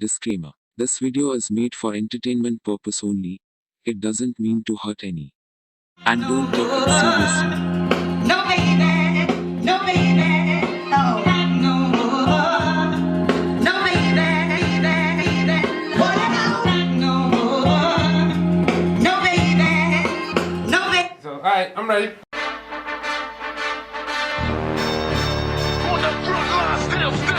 Disclaimer. This video is made for entertainment purpose only. It doesn't mean to hurt any. And don't take it seriously. No baby, no baby, no, no, no baby, baby, what no, no baby, no baby. So, alright, I'm ready.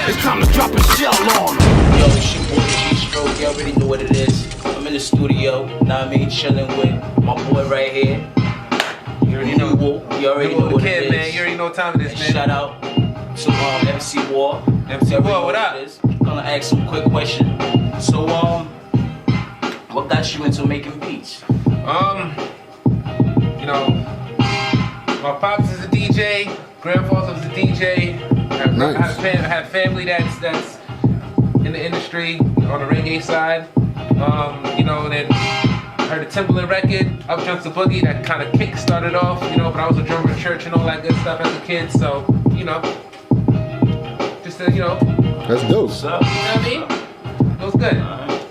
It's time to drop a shell on them. Yo, it's your boy G-Stroke, you already know what it is. I'm in the studio, now I mean chilling with my boy right here. You already know. You already know Newo Tha what Kidd, it man. is. You already know what time it is, And man. shout out to MC War. MC You already War, know what up? it is. Gonna ask some quick question. So what got you into making beats? You know, my pops is a DJ, grandfather was a DJ. Nice. Have family that's in the industry on the reggae side. You know, then heard the Timberland record, Up Jumps the Boogie, that kind of kick started off, you know, but I was a drummer in church and all that good stuff as a kid, so, you know, just to, you know, That's dope. What's up? you know what I mean? It was good. Alright.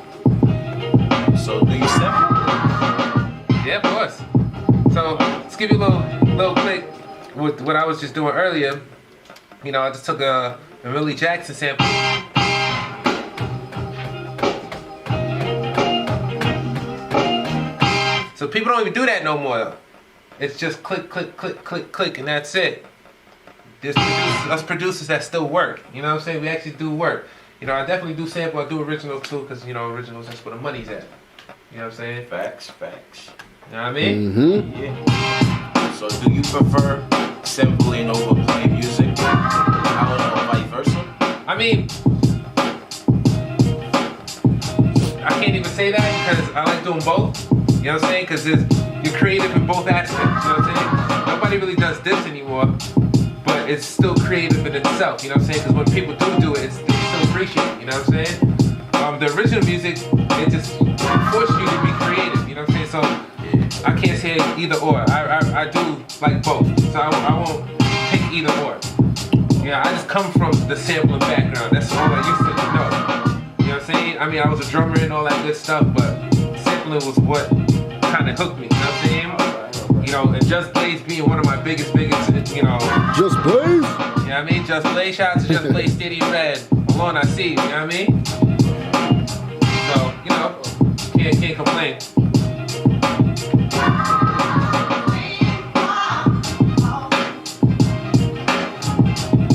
So do you sample? Yeah, of course. So let's give you a little click with what I was just doing earlier. You know, I just took a Millie Jackson sample. So people don't even do that no more. It's just click, click, click, click, click, and that's it. There's us producers that still work. You know what I'm saying? We actually do work. You know, I definitely do sample. I do original too, because, you know, originals, that's where the money's at. You know what I'm saying? Facts. You know what I mean? Mm-hmm. Yeah. So do you prefer sampling over playing music? I don't know, vice versa? I mean, I can't even say that because I like doing both. You know what I'm saying? Because you're creative in both aspects. You know what I'm saying? Nobody really does this anymore, but it's still creative in itself. You know what I'm saying? Because when people do it, it's still appreciated. You know what I'm saying? The original music, it just forces you to be creative. You know what I'm saying? So I can't say either or. I do like both. So I won't pick either or. Yeah, I just come from the sampling background. That's all I used to know. You know what I'm saying? I mean, I was a drummer and all that good stuff, but sampling was what kind of hooked me. You know what I'm saying? You know, and Just Blaze being one of my biggest, you know. Just Blaze? You know what I mean? Just Blaze, shout out to Just Blaze, Steady Red. Alone I see, you know what I mean? So, you know, can't complain.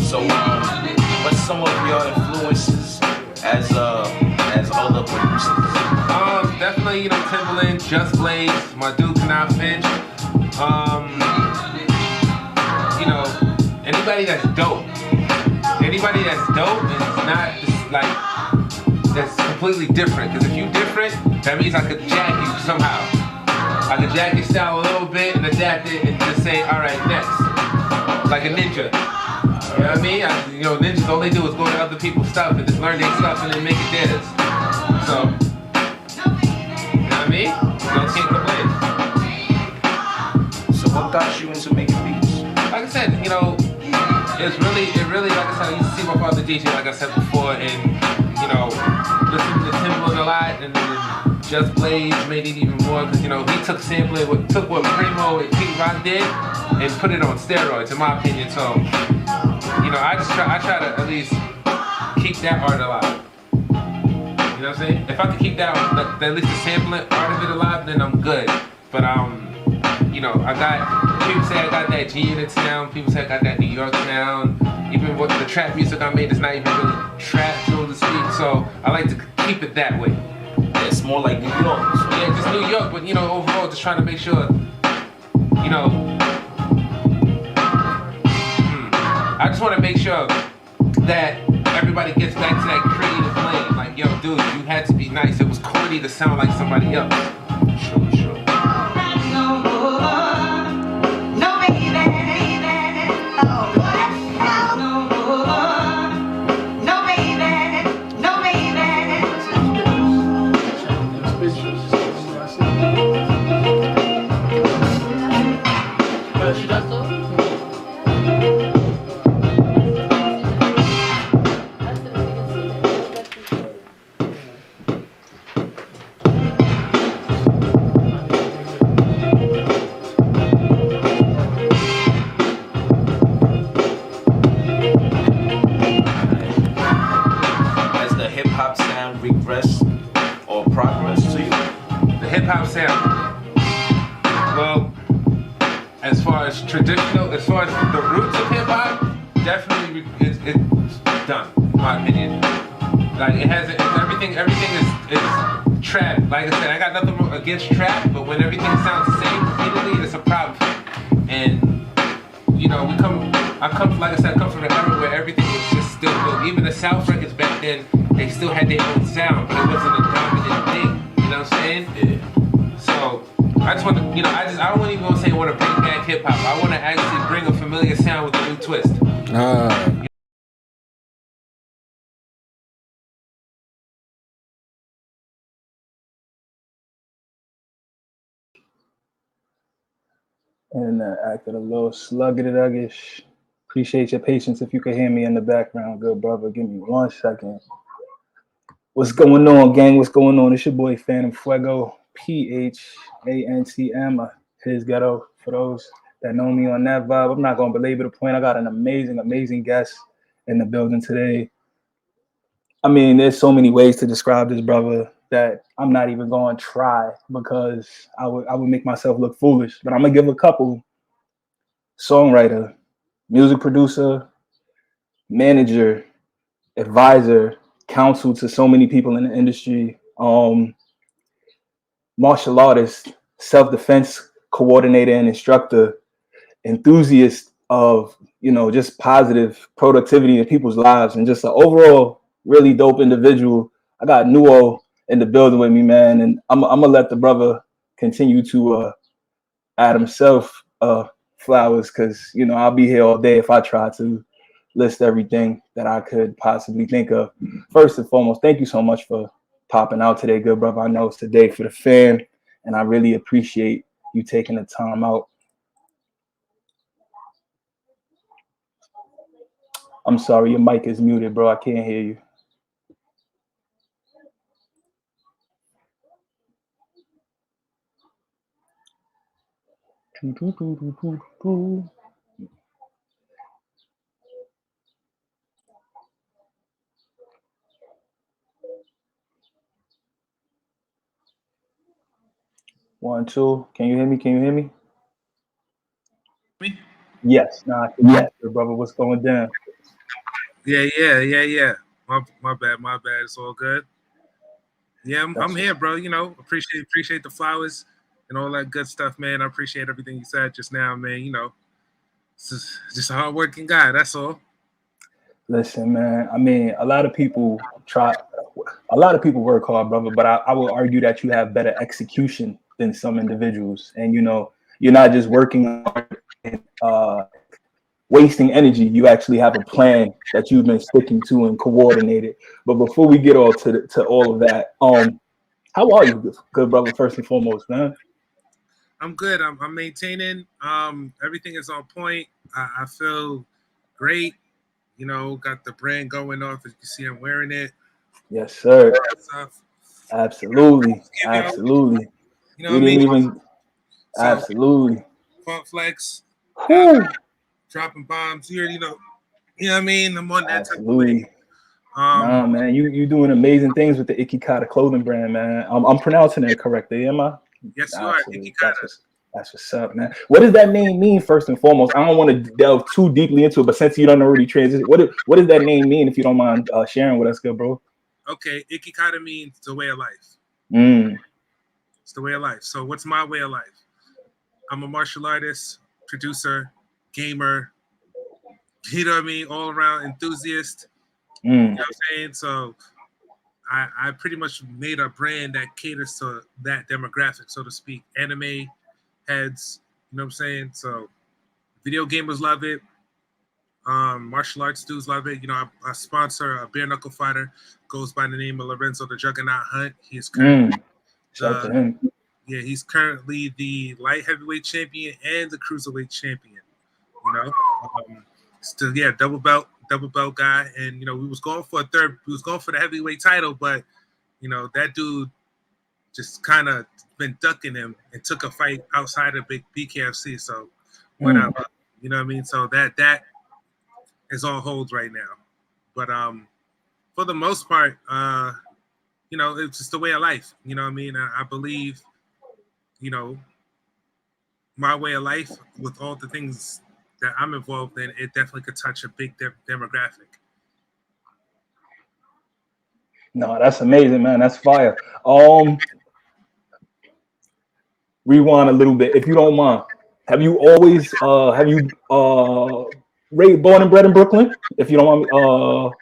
So, what's some of your influences as other producers? Definitely, you know, Timberland, Just Blaze, my dude Canal Finch. You know, anybody that's dope. Anybody that's dope is not just like that's completely different. Because if you different, that means I could jack you somehow. I could jack your style a little bit and adapt it and just say, all right, next. Like a ninja. You know what I mean? You know, ninjas, all they do is go to other people's stuff and just learn their stuff and then make it theirs. So, you know what I mean? So can't complain. So what got you into making beats? Like I said, you know, it really, like I said, I used to see my father DJ, like I said before, and, you know, listening to Timberland a lot, and then Just Blaze made it even more, because, you know, he took sampling, took what Primo and King Rock did, and put it on steroids, in my opinion. So, you know, I try to at least keep that art alive. You know what I'm saying? If I could keep that at least the sampling part of it alive, then I'm good. But you know, people say I got that G-Unit sound, people say I got that New York sound. Even with the trap music I made, it's not even really trap, so to speak. So I like to keep it that way. It's more like New York. So Yeah, just New York, but you know, overall, just trying to make sure, you know, I just want to make sure that everybody gets back to that creative lane. Like, yo, dude, you had to be nice. It was corny to sound like somebody else. Sure. No, no baby, no, no baby, no far as traditional, as far as the roots of hip hop, definitely it's done, in my opinion. Like it hasn't. Everything is trap. Like I said, I got nothing against trap, but when everything sounds the same repeatedly, it's a problem. And you know, I come from an era where everything was just still good. Even the South records back then, they still had their own sound, but it wasn't a dominant thing. You know what I'm saying? Yeah. So I just want to, you know, I don't even want to say I want to bring back hip hop. I want to actually bring a familiar sound with a new twist. And acted a little sluggish. Appreciate your patience. If you could hear me in the background, good brother, give me 1 second. What's going on, gang? What's going on? It's your boy Phantom Fuego, PHANTM, his Ghetto. For those that know me on that vibe, I'm not gonna belabor the point. I got an amazing guest in the building today. I mean, there's so many ways to describe this brother that I'm not even going to try because I would make myself look foolish. But I'm gonna give a couple. Songwriter, music producer, manager, advisor, counsel to so many people in the industry, martial artist, self-defense coordinator and instructor, enthusiast of, you know, just positive productivity in people's lives, and just an overall really dope individual. I got Newo in the building with me, man, and I'm gonna let the brother continue to add himself flowers, because, you know, I'll be here all day if I try to list everything that I could possibly think of. First and foremost, thank you so much for popping out today, good brother. I know it's a day for the fan, and I really appreciate you taking the time out. I'm sorry, your mic is muted, bro. I can't hear you. One, two. Can you hear me? Can you hear me? Me? Yes. Nah, I can hear you, brother. What's going down? Yeah. My bad. It's all good. Yeah, I'm here, bro. You know, appreciate the flowers and all that good stuff, man. I appreciate everything you said just now, man. You know, it's just a hardworking guy. That's all. Listen, man. I mean, a lot of people work hard, brother, but I will argue that you have better execution than some individuals. And, you know, you're not just working hard and wasting energy. You actually have a plan that you've been sticking to and coordinated. But before we get all to all of that, how are you, good brother? First and foremost, man. I'm good. I'm maintaining. Everything is on point. I feel great. You know, got the brand going off. As you can see, I'm wearing it. Yes, sir. Stuff. Absolutely. You know what We I didn't mean? even. So, Absolutely. Funk Flex, Whew. dropping bombs. You know what I mean? I'm on that type of way. Absolutely. Nah, man, you doing amazing things with the iKikata clothing brand, man. I'm pronouncing it correctly, am I? Yes, you are. Absolutely. iKikata. That's what's up, man. What does that name mean, first and foremost? I don't want to delve too deeply into it, but since you don't already transition, what does that name mean, if you don't mind sharing with us, good bro? Okay, iKikata means the way of life. Mm. It's the way of life. So what's my way of life? I'm a martial artist, producer, gamer, you know what I mean? All around enthusiast. You know what I'm saying? So I pretty much made a brand that caters to that demographic, so to speak. Anime heads, you know what I'm saying? So video gamers love it. Martial arts dudes love it. You know, I sponsor a bare knuckle fighter, goes by the name of Lorenzo the Juggernaut Hunt. He's currently Shout to him. Yeah, he's currently the light heavyweight champion and the cruiserweight champion. You know, still double belt guy. And you know, we was going for the heavyweight title, but you know that dude just kind of been ducking him and took a fight outside of big BKFC. So whatever, you know what I mean. So that is on hold right now. But for the most part, you know, it's just the way of life. You know what I mean. I believe, you know, my way of life with all the things that I'm involved in, it definitely could touch a big demographic. No, that's amazing, man. That's fire. Rewind a little bit, if you don't mind. Have you always born and bred in Brooklyn? If you don't want me,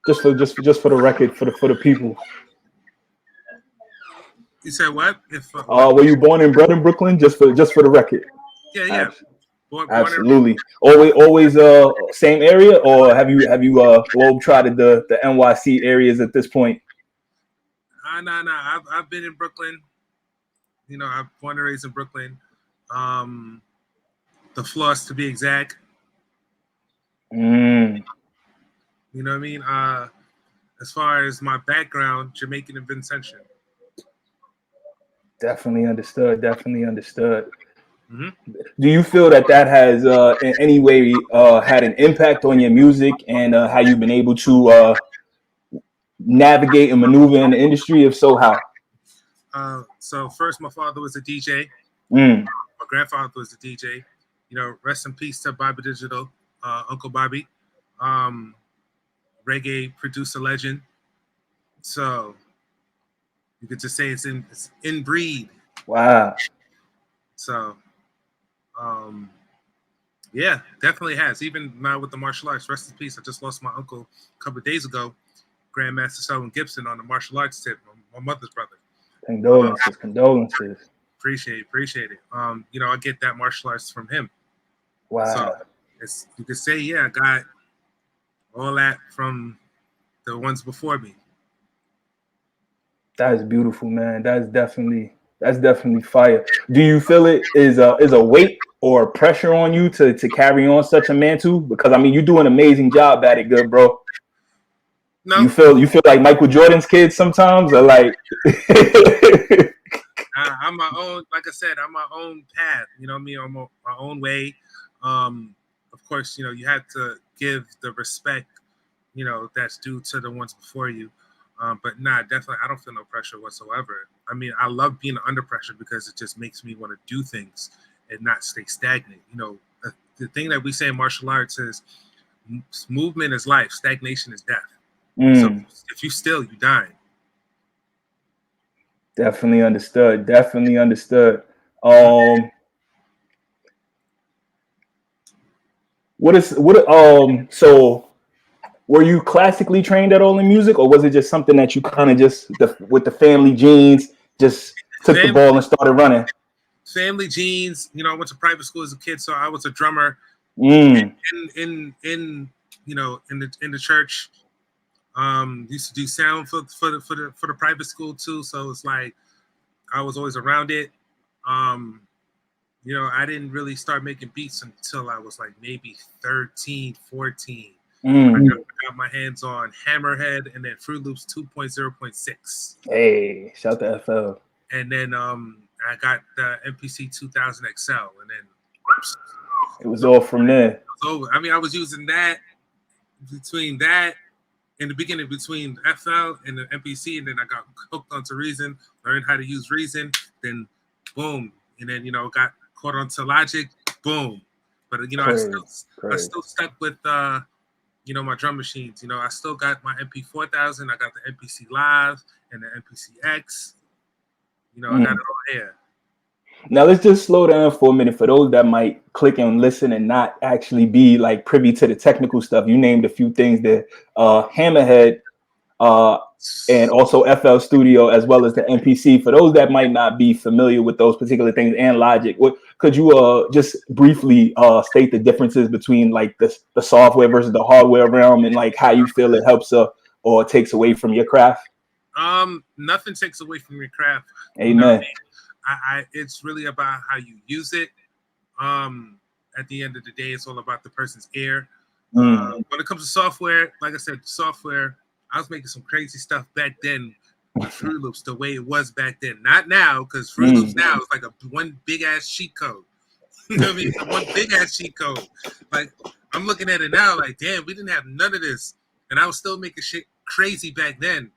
just for the record, for the people. You said what? If Were you born and bred in Brooklyn? Just for the record. yeah. Born Absolutely. Always same area, or have you globe trotted the NYC areas at this point? Nah. I've been in Brooklyn. You know, I'm born and raised in Brooklyn. The Floss, to be exact. Mm. You know what I mean? As far as my background, Jamaican and Vincentian. Definitely understood. Mm-hmm. Do you feel that has in any way had an impact on your music and how you've been able to navigate and maneuver in the industry? If so, how? So first, my father was a DJ. Mm. My grandfather was a DJ. You know, rest in peace to Bobby Digital, Uncle Bobby, reggae producer legend. So you could just say it's in breed. Wow. So, yeah, definitely has. Even now with the martial arts, rest in peace. I just lost my uncle a couple of days ago, Grandmaster Selwyn Gibson, on the martial arts tip, my mother's brother. Condolences. Appreciate it. You know, I get that martial arts from him. Wow. So you could say, yeah, I got all that from the ones before me. That is beautiful, man. That's definitely fire. Do you feel it is a weight or pressure on you to carry on such a mantle? Because I mean, you do an amazing job at it, good bro. No, you feel like Michael Jordan's kid sometimes, or like? I'm my own. Like I said, I'm my own path. You know what I mean? I'm my own way. Of course, you know, you have to give the respect, you know, that's due to the ones before you. But nah, definitely, I don't feel no pressure whatsoever. I mean, I love being under pressure because it just makes me want to do things and not stay stagnant. You know, the thing that we say in martial arts is movement is life, stagnation is death. So if you still, you dying. Definitely understood. So were you classically trained at all in music, or was it just something that you kind of just with the family genes just took the ball and started running? Family genes. You know, I went to private school as a kid, so I was a drummer in you know, in the church. Used to do sound for the private school too, so it's like I was always around it. You know, I didn't really start making beats until I was like maybe 13, 14. I got my hands on Hammerhead and then Fruit Loops 2.0.6. Hey, shout to FL. And then I got the MPC 2000 XL, and then it was all from there. It was over. I mean, I was using that between that in the beginning between FL and the MPC, and then I got hooked onto Reason, learned how to use Reason, then boom, and then, you know, got caught onto Logic, boom. But, you know, I still stuck with you know, my drum machines. You know, I still got my MP4000, I got the MPC Live and the MPC X. You know, I got it all here. Now let's just slow down for a minute for those that might click and listen and not actually be like privy to the technical stuff. You named a few things there, Hammerhead, and also FL Studio, as well as the MPC. For those that might not be familiar with those particular things and Logic, could you just briefly state the differences between like the software versus the hardware realm, and like how you feel it helps or takes away from your craft? Nothing takes away from your craft. Amen. You know what I mean? It's really about how you use it. At the end of the day, it's all about the person's ear. When it comes to software, like I said, software, I was making some crazy stuff back then with Fruit Loops the way it was back then. Not now, because Fruit Loops now is like one big ass cheat code. You know what I mean? One big ass cheat code. Like, I'm looking at it now like, damn, we didn't have none of this. And I was still making shit crazy back then.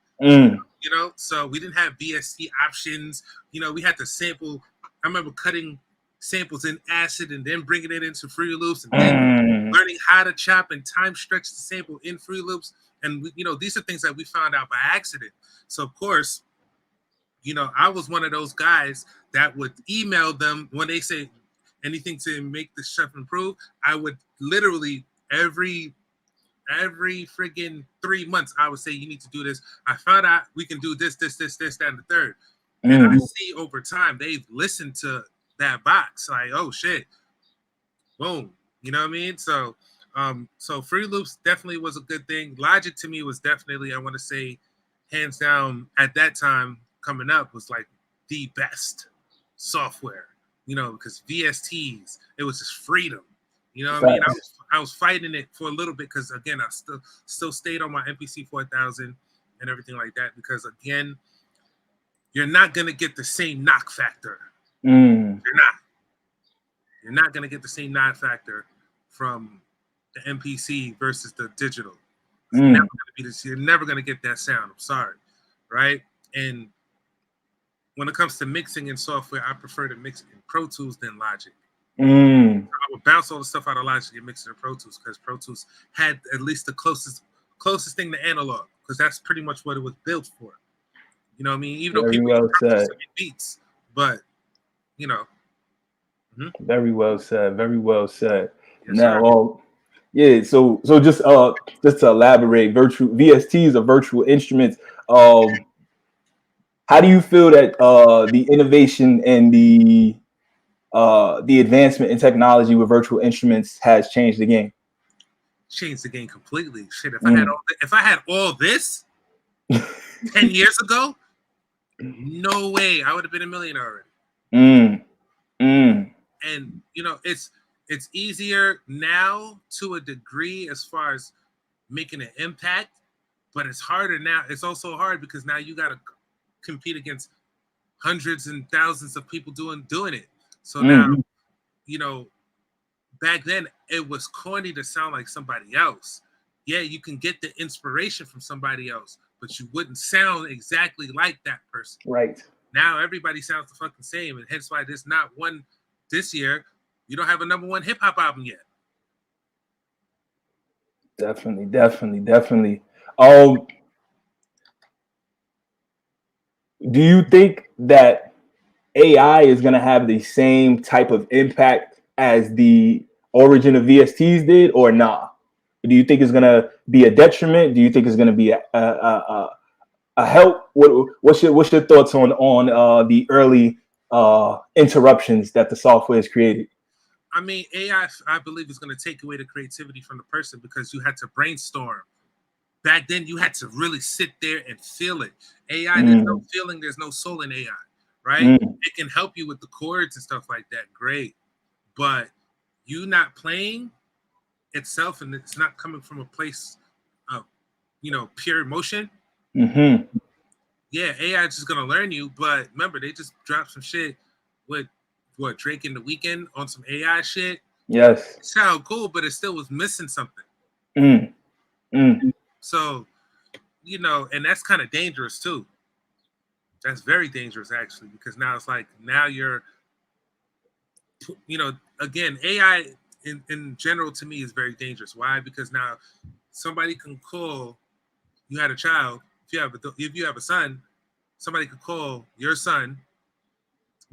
You know, so we didn't have VST options. You know, we had to sample. I remember cutting samples in Acid and then bringing it into Fruity Loops and then learning how to chop and time stretch the sample in Fruity Loops. And these are things that we found out by accident. So of course, I was one of those guys that would email them when they say anything to make the stuff improve. I would literally every friggin' 3 months, I would say, you need to do this. I found out we can do this, that, and the third. And I see over time they've listened to that box, like, oh shit, boom. You know what I mean? So Fruity Loops definitely was a good thing. Logic to me was definitely, I want to say, hands down at that time coming up was like the best software, because VSTs, it was just freedom. You know what I mean? I was fighting it for a little bit because again, I still stayed on my MPC 4000 and everything like that because again, you're not gonna get the same knock factor. You're not gonna get the same knock factor from the MPC versus the digital. It's never gonna be this. You're never gonna get that sound. I'm sorry, right? And when it comes to mixing in software, I prefer to mix in Pro Tools than Logic. I would bounce all the stuff out of Logic and mix it in Pro Tools because Pro Tools had at least the closest thing to analog because that's pretty much what it was built for. You know what I mean? Even though people use Pro Tools to make beats, but Very well said. Very well said. Yes, Now, yeah. So just to elaborate, VSTs are virtual instruments. How do you feel that the innovation and the advancement in technology with virtual instruments has changed the game? Changed the game completely. Shit, if I had all this 10 years ago, no way I would have been a millionaire already. And it's easier now to a degree as far as making an impact, but it's harder now. It's also hard because now you got to compete against hundreds and thousands of people doing it. So now, back then it was corny to sound like somebody else. Yeah, you can get the inspiration from somebody else, but you wouldn't sound exactly like that person. Right. Now everybody sounds the fucking same, and hence why there's not one this year. You don't have a #1 hip hop album yet. Definitely. Do you think that AI is going to have the same type of impact as the origin of VSTs did, or not? Do you think it's going to be a detriment? Do you think it's going to be a help? What's your thoughts on the early interruptions that the software has created? I mean, AI, I believe, is going to take away the creativity from the person because you had to brainstorm. Back then, you had to really sit there and feel it. AI, there's no feeling, there's no soul in AI, right? It can help you with the chords and stuff like that, great. But you not playing itself, and it's not coming from a place of, pure emotion. Yeah, AI is just going to learn you. But remember, they just dropped some shit with Drake in The Weeknd on some AI shit. Yes. It sounded cool, but it still was missing something. So, and that's kind of dangerous too. That's very dangerous actually, because now it's like, now you're, again, AI in general to me is very dangerous. Why? Because now somebody can call, you had a child, if you have a son, somebody could call your son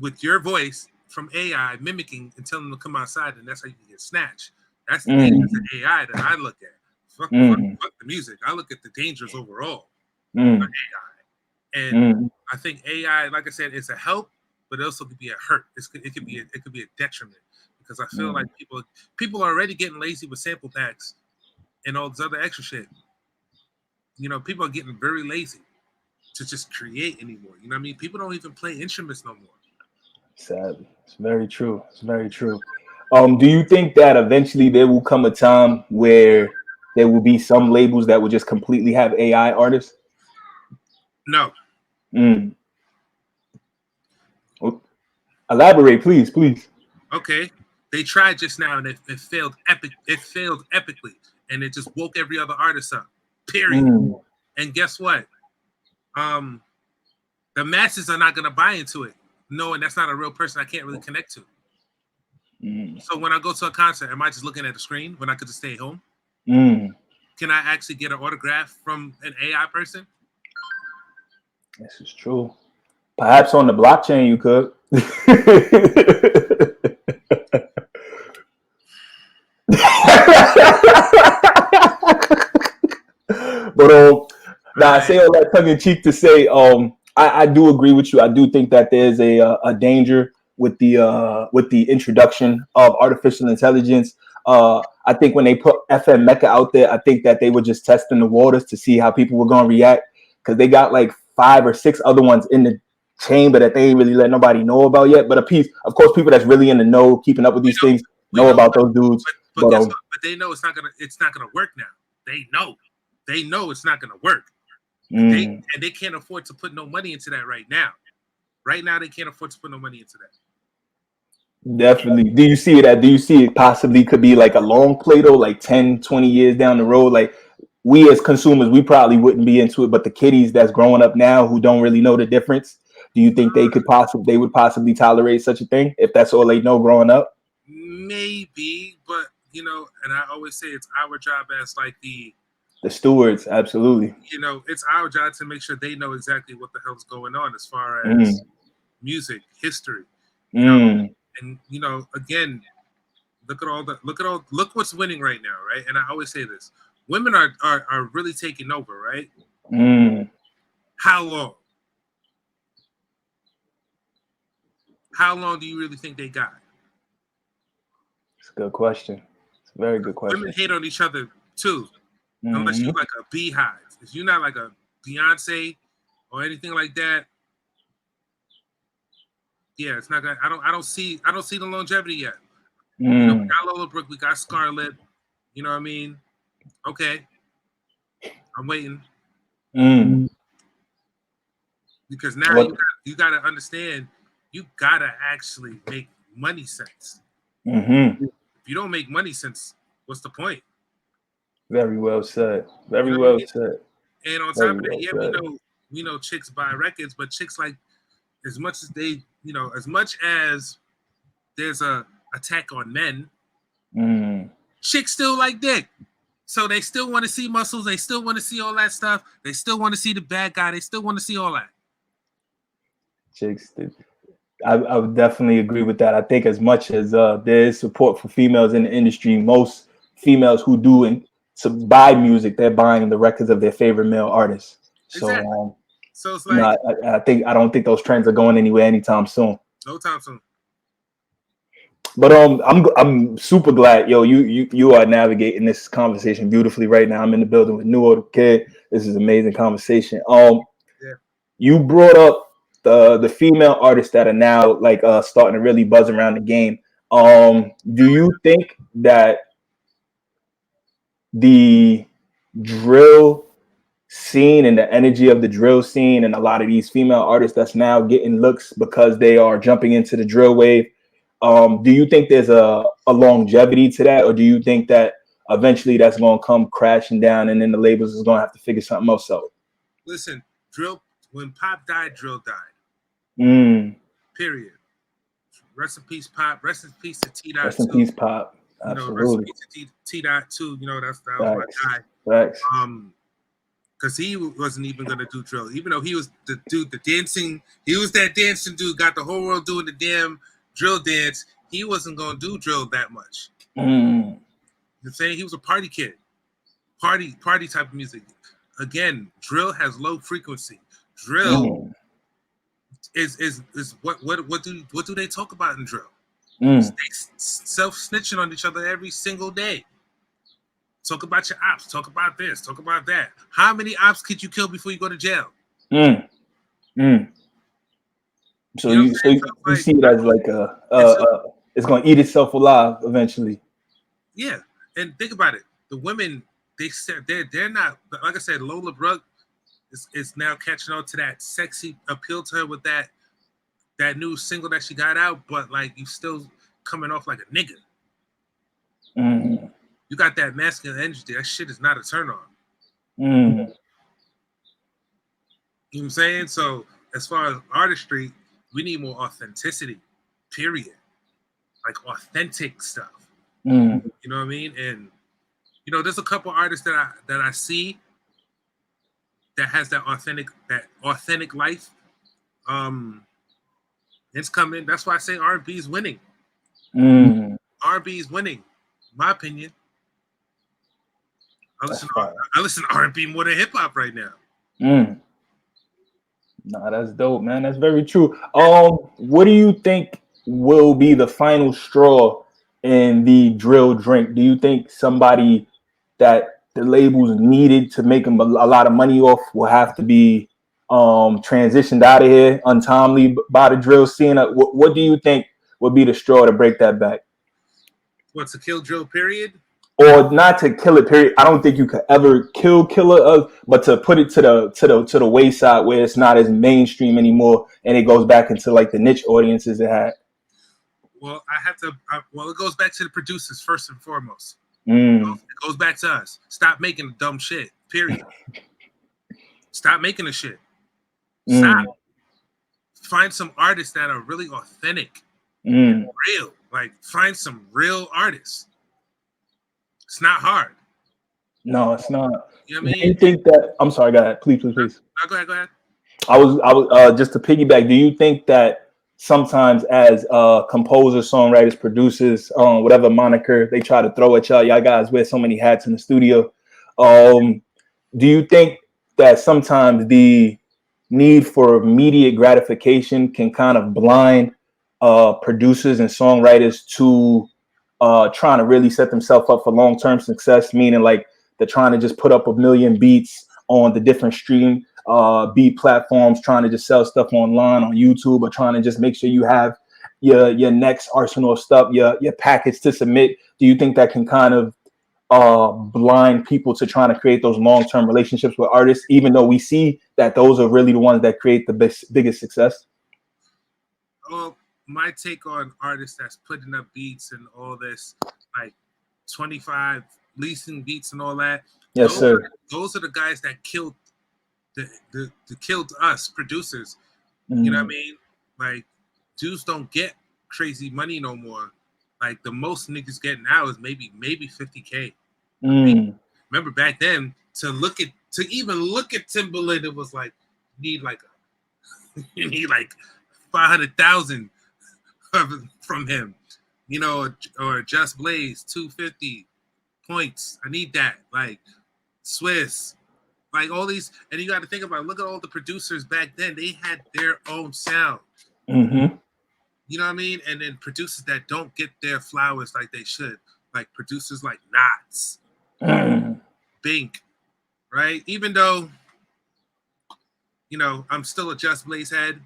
with your voice from AI mimicking and telling them to come outside, and that's how you can get snatched. That's the dangers of AI that I look at. Fuck the music. I look at the dangers overall of AI. And I think AI, like I said, it's a help, but it also could be a hurt. It could be a detriment, because I feel like people are already getting lazy with sample packs and all this other extra shit. People are getting very lazy to just create anymore. You know what I mean? People don't even play instruments no more. Sadly, it's very true. Do you think that eventually there will come a time where there will be some labels that will just completely have AI artists? No. Elaborate, please. Okay. They tried just now and it failed epically, and it just woke every other artist up. Period. And guess what? The masses are not gonna buy into it, knowing that's not a real person I can't really connect to. So when I go to a concert, am I just looking at the screen when I could just stay home? Mm. Can I actually get an autograph from an AI person? This is true. Perhaps on the blockchain you could. But I say all that tongue in cheek to say, I do agree with you. I do think that there's a danger with the introduction of artificial intelligence. I think when they put FM Mecca out there, I think that they were just testing the waters to see how people were going to react, because they got like 5 or 6 other ones in the chamber that they ain't really let nobody know about yet. But of course, people that's really in the know, keeping up with these things, know about those dudes. But guess what? But they know it's not gonna work now. They know it's not gonna work. And they can't afford to put no money into that right now. Right now, they can't afford to put no money into that. Definitely. Do you see it possibly could be like a long play though, like 10, 20 years down the road? Like, we as consumers, we probably wouldn't be into it, but the kiddies that's growing up now who don't really know the difference, do you think they would possibly tolerate such a thing if that's all they know growing up? Maybe, but and I always say it's our job as like the stewards. Absolutely. It's our job to make sure they know exactly what the hell's going on as far as music history. And again, look what's winning right now, right? And I always say this: women are really taking over, right? How long? How long do you really think they got? It's a good question. It's a very good question. Women hate on each other too, unless you're like a beehive. If you're not like a Beyonce or anything like that, yeah, it's not gonna. I don't see the longevity yet. We got Lola Brooke, we got Scarlett. You know what I mean? Okay, I'm waiting. Because now you gotta understand, you gotta actually make money sense. If you don't make money sense, what's the point? Very well said. Very well said. And on top of that, yeah, we know chicks buy records, but chicks, like, as much as they, as much as there's a attack on men, chicks still like dick. So they still want to see muscles. They still want to see all that stuff. They still want to see the bad guy. They still want to see all that. Chicks, I would definitely agree with that. I think as much as there is support for females in the industry, most females who do to buy music, they're buying the records of their favorite male artists. Exactly. So it's like, I don't think those trends are going anywhere anytime soon. No time soon. But I'm super glad, you are navigating this conversation beautifully right now. I'm in the building with Newo Tha Kidd. This is an amazing conversation. You brought up the female artists that are now like starting to really buzz around the game. Do you think that the drill scene and the energy of the drill scene and a lot of these female artists that's now getting looks because they are jumping into the drill wave, do you think there's a longevity to that, or do you think that eventually that's going to come crashing down and then the labels is going to have to figure something else out? Listen, when Pop died, drill died. Period. Rest in peace, Pop. Rest in peace to T. Rest in peace, Pop. Absolutely. Rest in peace to T. too. That was my guy. Facts. Because he wasn't even gonna do drill, even though he was the dude, the dancing. He was that dancing dude, got the whole world doing the damn drill dance. He wasn't gonna do drill that much. You know what I'm saying? He was a party kid, party type of music. Again, drill has low frequency. Drill is what do they talk about in drill? They self snitching on each other every single day. Talk about your ops. Talk about this. Talk about that. How many ops could you kill before you go to jail? So you see it as like it's going to eat itself alive eventually. Yeah, and think about it. The women, they're not, like I said, Lola Brooke is now catching on to that sexy appeal to her with that new single that she got out, but like you still coming off like a nigga. You got that masculine energy. That shit is not a turn on. You know what I'm saying? So as far as artistry, we need more authenticity. Period. like authentic stuff. Mm. You know what I mean? And you know, there's a couple artists that I see that has that authentic life. It's coming. That's why I say R&B is winning. Mm. R&B is winning, in my opinion. I That's listen, fire. I listen to R&B more than hip hop right now. Mm. Nah, that's dope, man. That's very true. What do you think will be the final straw in the drill drink? Do you think somebody that the labels needed to make them a lot of money off will have to be transitioned out of here untimely by the drill scene? What do you think would be the straw to break that back? What's a kill drill period? Or not to kill it, period. I don't think you could ever kill but to put it to the wayside where it's not as mainstream anymore, and it goes back into like the niche audiences it had. Well, it goes back to the producers first and foremost. Mm. It goes back to us. Stop making dumb shit. Period. Stop making the shit. Stop. Find some artists that are really authentic and real. Like, find some real artists. It's not hard. No, it's not. You know what I mean? Do you think that? I'm sorry. Go ahead. Please. No, go ahead. I was just to piggyback. Do you think that sometimes as composers, songwriters, producers, whatever moniker they try to throw at y'all guys wear so many hats in the studio. Do you think that sometimes the need for immediate gratification can kind of blind producers and songwriters to trying to really set themselves up for long-term success, meaning like they're trying to just put up a million beats on the different stream beat platforms, trying to just sell stuff online on YouTube, or trying to just make sure you have your next arsenal of stuff, your package to submit? Do you think that can kind of blind people to trying to create those long-term relationships with artists, even though we see that those are really the ones that create the biggest success? Well, my take on artists that's putting up beats and all this, like 25 leasing beats and all that. Yes, sir. Those are the guys that killed the killed us producers. You know what I mean? Like, dudes don't get crazy money no more. Like, the most niggas get now is maybe 50K. Remember back then, to even look at Timberland, it was like you need like 500,000 from him, you know, or Just Blaze 250 points. I need that. Like Swiss, like all these, and you got to think about, look at all the producers back then. They had their own sound. You know what I mean? And then producers that don't get their flowers like they should, like producers like Knots, Bink, right? Even though, you know, I'm still a Just Blaze head,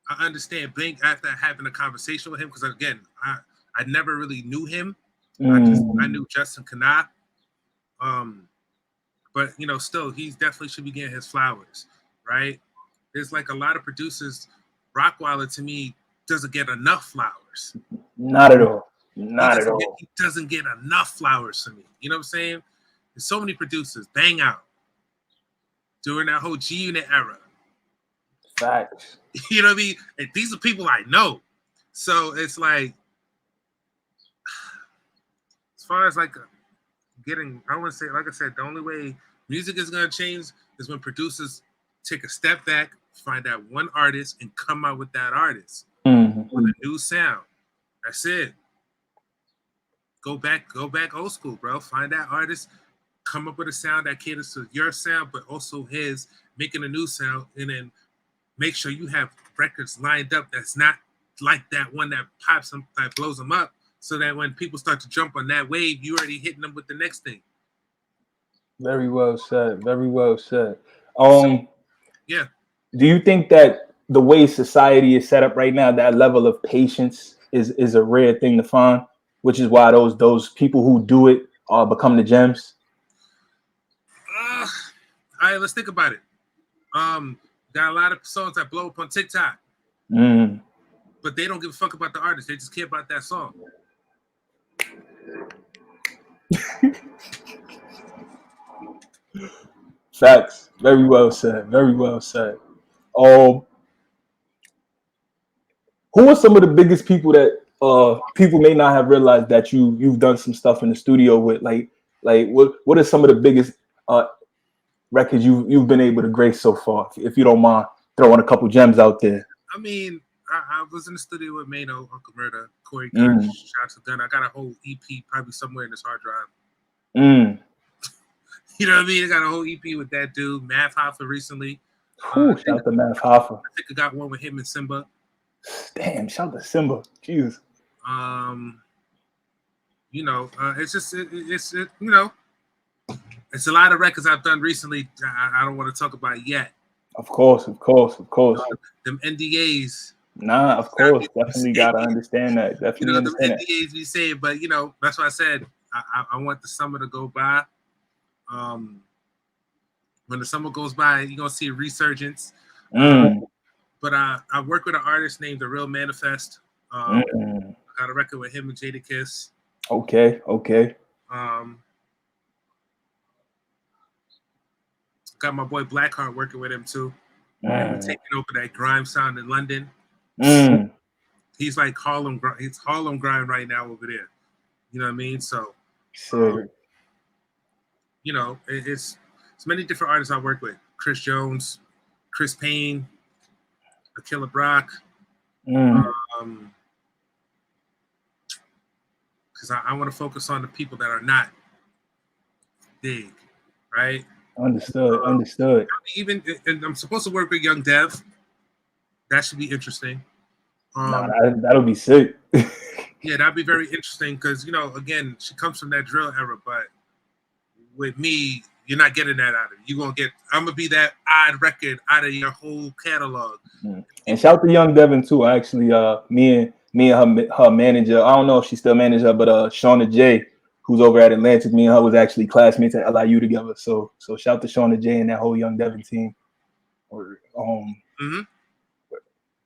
I understand Bink after having a conversation with him, because again, I never really knew him. I knew Justin Kana. But you know, still, he definitely should be getting his flowers, right? There's like a lot of producers. Rockwilder to me doesn't get enough flowers. Not at all. Not at all. He doesn't get enough flowers to me. You know what I'm saying? There's so many producers bang out during that whole G Unit era. Facts. You know what I mean? And these are people I know. So it's like, as far as like getting, I want to say, like I said, the only way music is going to change is when producers take a step back, find out one artist, and come out with that artist with a new sound. That's it. Go back old school, bro. Find that artist, come up with a sound that caters to your sound, but also his, making a new sound, and then make sure you have records lined up that's not like that one that pops them, that blows them up, so that when people start to jump on that wave, you already hitting them with the next thing. Very well said. Very well said. Yeah. Do you think that the way society is set up right now, that level of patience is a rare thing to find, which is why those people who do it become the gems? All right, let's think about it. Got a lot of songs that blow up on TikTok, but they don't give a fuck about the artist. They just care about that song. Facts. Very well said. Very well said. Who are some of the biggest people that people may not have realized that you've done some stuff in the studio with like what are some of the biggest records you've been able to grace so far? If you don't mind throwing a couple gems out there. I mean, I was in the studio with Mano, Uncle Murda, Corey Kirsch, Shots of Gun. I got a whole EP probably somewhere in this hard drive. You know what I mean? I got a whole EP with that dude, Math Hoffa recently. Shout out to Math Hoffa. I think I got one with him and Simba. Damn, shout out to Simba. Jesus. You know, it's just it's you know, it's a lot of records I've done recently. I don't want to talk about yet. Of course. Them NDAs. Nah, of course, definitely gotta understand that. Definitely understand them NDAs we say, but you know, that's why I said I want the summer to go by. When the summer goes by, you're gonna see a resurgence. But I work with an artist named The Real Manifest. I got a record with him and Jada Kiss. Okay. Got my boy Blackheart working with him too. Taking over that grime sound in London. He's like Harlem grime right now over there. You know what I mean? So, you know, it's many different artists I work with. Chris Jones, Chris Payne, Akilla Brock. Because I want to focus on the people that are not big, right? Understood. Even and I'm supposed to work with Young Dev. That should be interesting. That'll be sick. Yeah, that'd be very interesting because, you know, again, she comes from that drill era, but with me, you're not getting that out of it. You're gonna get. I'm gonna be that odd record out of your whole catalog. And shout out to Young Devin too. Actually, me and her manager. I don't know if she still manages her, but Shauna J, who's over at Atlantic, me and her was actually classmates at LIU together. So shout out to Shauna J and that whole Young Devin team.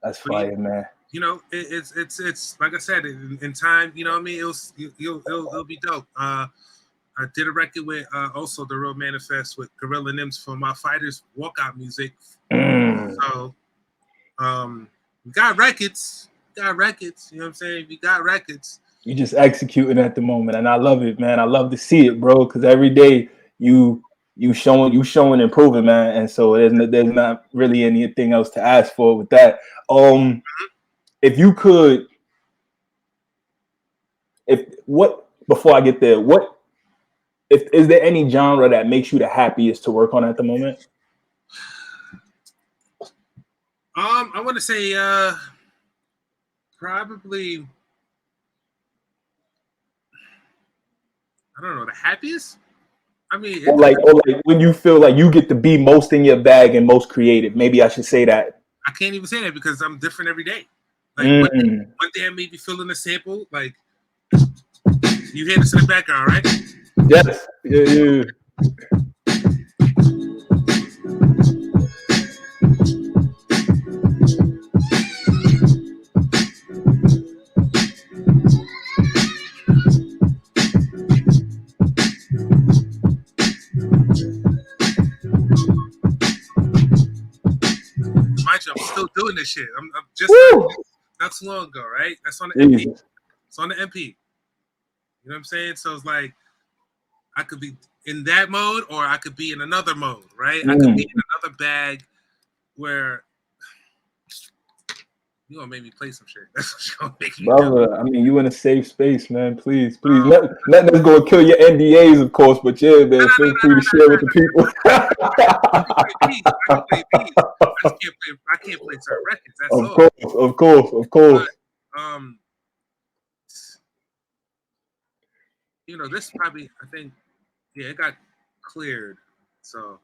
That's fire, man. You know, it's like I said, in time, you know what I mean? It'll be dope. I did a record with also The Real Manifest with Gorilla Nims for my fighters walkout music. So we got records. You know what I'm saying? We got records. You just executing at the moment, and I love it, man. I love to see it, bro. Because every day you showing improving, man. And so there's not really anything else to ask for with that. If you could, before I get there, is there any genre that makes you the happiest to work on at the moment? I want to say probably, I don't know, the happiest. I mean, or like when you feel like you get to be most in your bag and most creative. Maybe I should say that. I can't even say that because I'm different every day. Like one day I may be feeling a sample. Like you hear this in the background, right? Yes. Yeah. Mind you, I'm still doing this shit. I'm just not too long ago, right? That's on the MP. It's on the MP. You know what I'm saying? So it's like I could be in that mode or I could be in another mode, right? I could be in another bag where you're gonna make me play some shit. That's what you're gonna make me do. I mean, you in a safe space, man. Please. Let us go kill your NDAs, of course, but yeah, man, feel free to share with the people. I can't play certain records. That's all. Of course. But, you know, this probably, I think, yeah, it got cleared. So.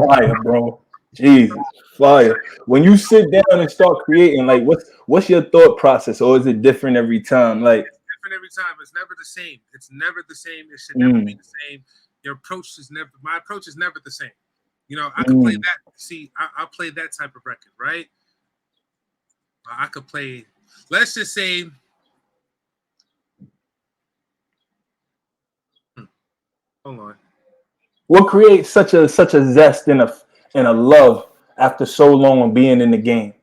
Fire, bro. Jesus, fire. When you sit down and start creating, like, what's your thought process, or is it different every time? Like, Different every time. It's never the same. It's never the same. It should never be the same. Your approach is never. My approach is never the same. You know, I could play that. See, I'll play that type of record, right? I could play. Let's just say. Hold on. what creates such a zest and a love after so long of being in the game,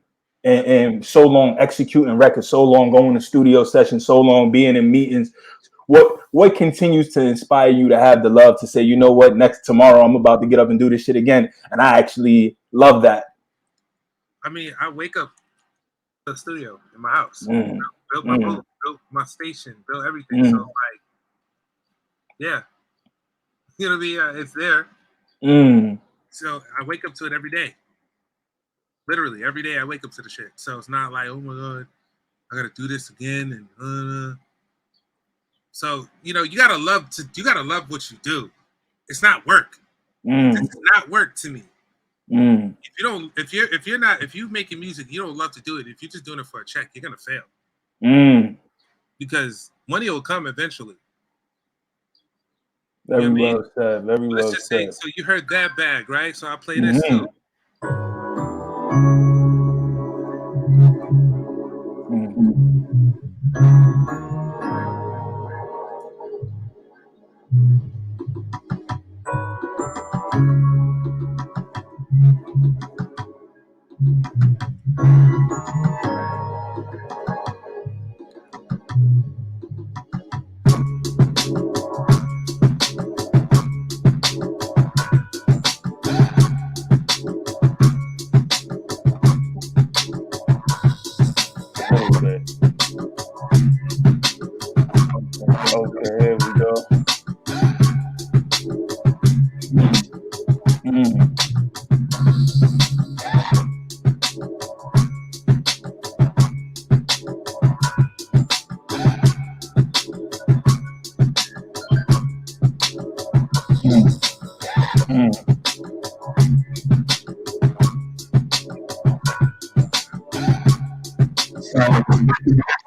and so long executing records, so long going to studio sessions, so long being in meetings? What continues to inspire you to have the love to say, you know what, next tomorrow I'm about to get up and do this shit again, and I actually love that? I mean, I wake up the studio in my house, Mm. built my booth, built my station, built everything. So like, yeah, you know what I mean? It's there. So I wake up to it every day. Literally every day I wake up to the shit. So it's not like, oh my god, I gotta do this again. And so you know, you gotta love what you do. It's not work. It's not work to me. If you don't, if you're making music, you don't love to do it. If you're just doing it for a check, you're gonna fail. Because money will come eventually. Very You know what I mean? well said. Very Let's well just say, said. so you heard that bag, right? So I'll play this too. Okay. Okay, here we go.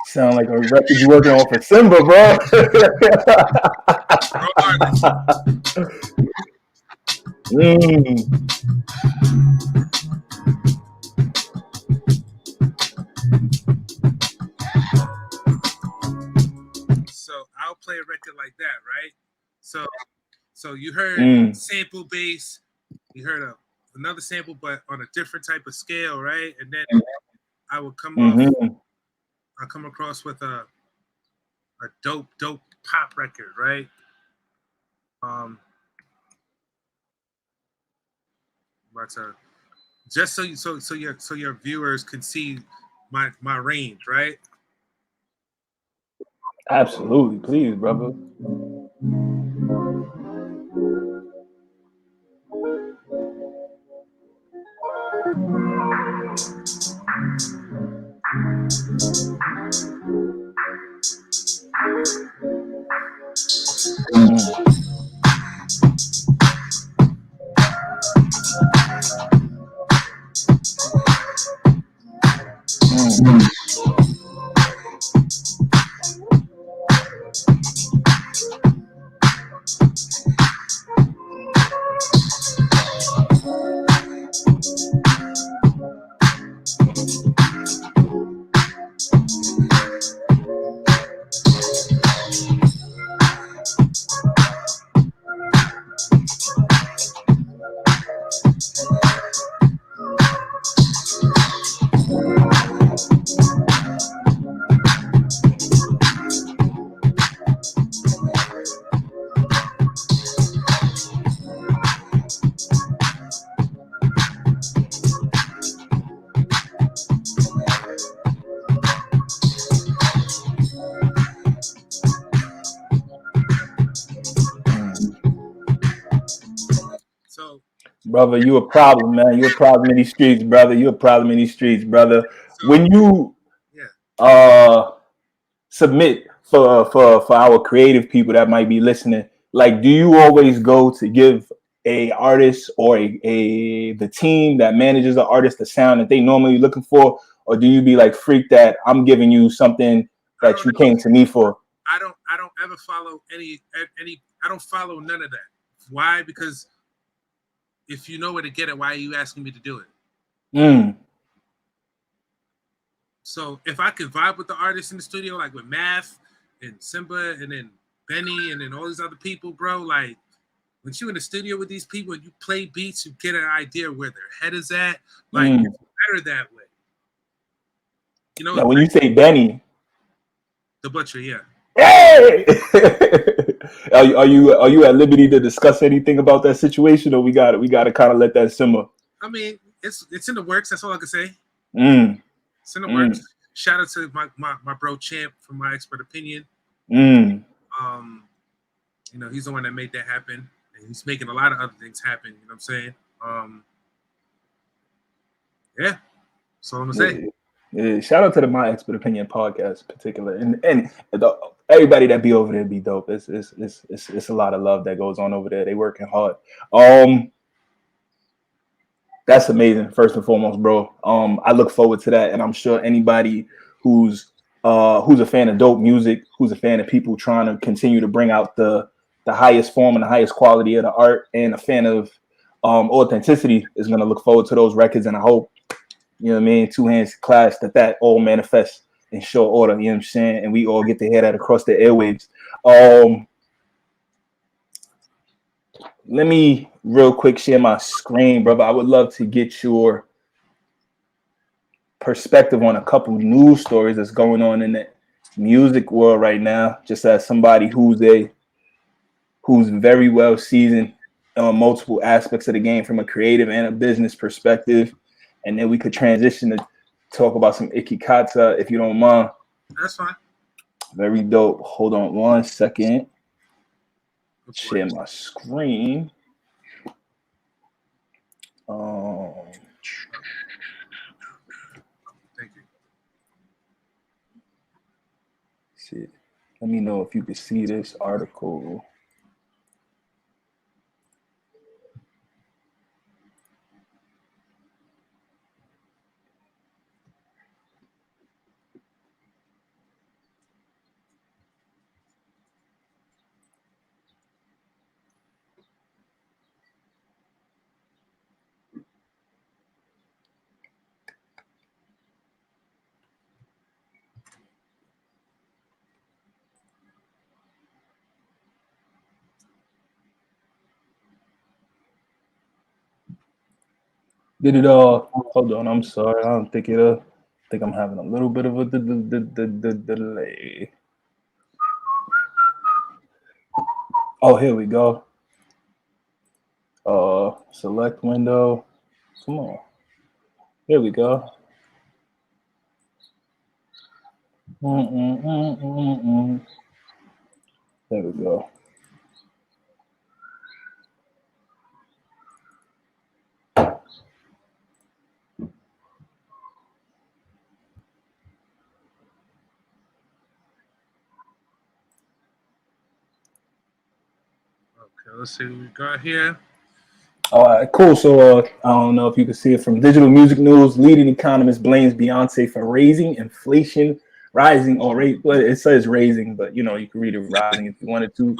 Sound like a record you working on for Simba, bro. So I'll play a record like that, right? So you heard sample bass, you heard another sample, but on a different type of scale, right? And then I would come I come across with a dope pop record, right? But just so your viewers can see my range, right? Absolutely, please, brother. Brother, you a problem, man. You a problem in these streets, brother. You a problem in these streets, brother. When you submit for our creative people that might be listening, like, do you always go to give a artist or the team that manages the artist the sound that they normally looking for, or do you be like, freak that, I'm giving you something I that don't you know. came to me for? I don't ever follow any. I don't follow none of that. Why? Because if you know where to get it, why are you asking me to do it? So if I could vibe with the artists in the studio, like with Math and Simba and then Benny and then all these other people, bro, like when you in the studio with these people and you play beats, you get an idea where their head is at. Like it's better that way. You know, Now, when you say Benny, the Butcher, yeah. hey, are you at liberty to discuss anything about that situation, or we got to kind of let that simmer? I mean, it's in the works. That's all I can say. It's in the works. Shout out to my bro Champ from My Expert Opinion. You know, he's the one that made that happen, and he's making a lot of other things happen. You know what I'm saying? Yeah. That's all I'm gonna say. Yeah, shout out to the My Expert Opinion podcast in particular, and everybody that be over there be dope. It's a lot of love that goes on over there. They working hard. That's amazing. First and foremost, bro. I look forward to that, and I'm sure anybody who's a fan of dope music, who's a fan of people trying to continue to bring out the highest form and the highest quality of the art, and a fan of authenticity is going to look forward to those records. And I hope, you know what I mean, two hands clasped, that all manifests in short order. You know what I'm saying? And we all get to hear that across the airwaves. Let me real quick share my screen, brother. I would love to get your perspective on a couple news stories that's going on in the music world right now. Just as somebody who's very well seasoned on multiple aspects of the game from a creative and a business perspective, and then we could transition to talk about some iKikata if you don't mind. That's fine. Very dope. Hold on one second. Share my screen. Thank you. See, let me know if you can see this article. Did it hold on, I'm sorry. I don't think I think I'm having a little bit of a delay. Oh, here we go. Select window. Come on. Here we go. There we go. Okay, let's see what we got here. All right, cool. So I don't know if you can see it from Digital Music News. Leading economist blames Beyonce for raising inflation, rising or rate. Well, it says raising, but you know you can read it rising if you wanted to.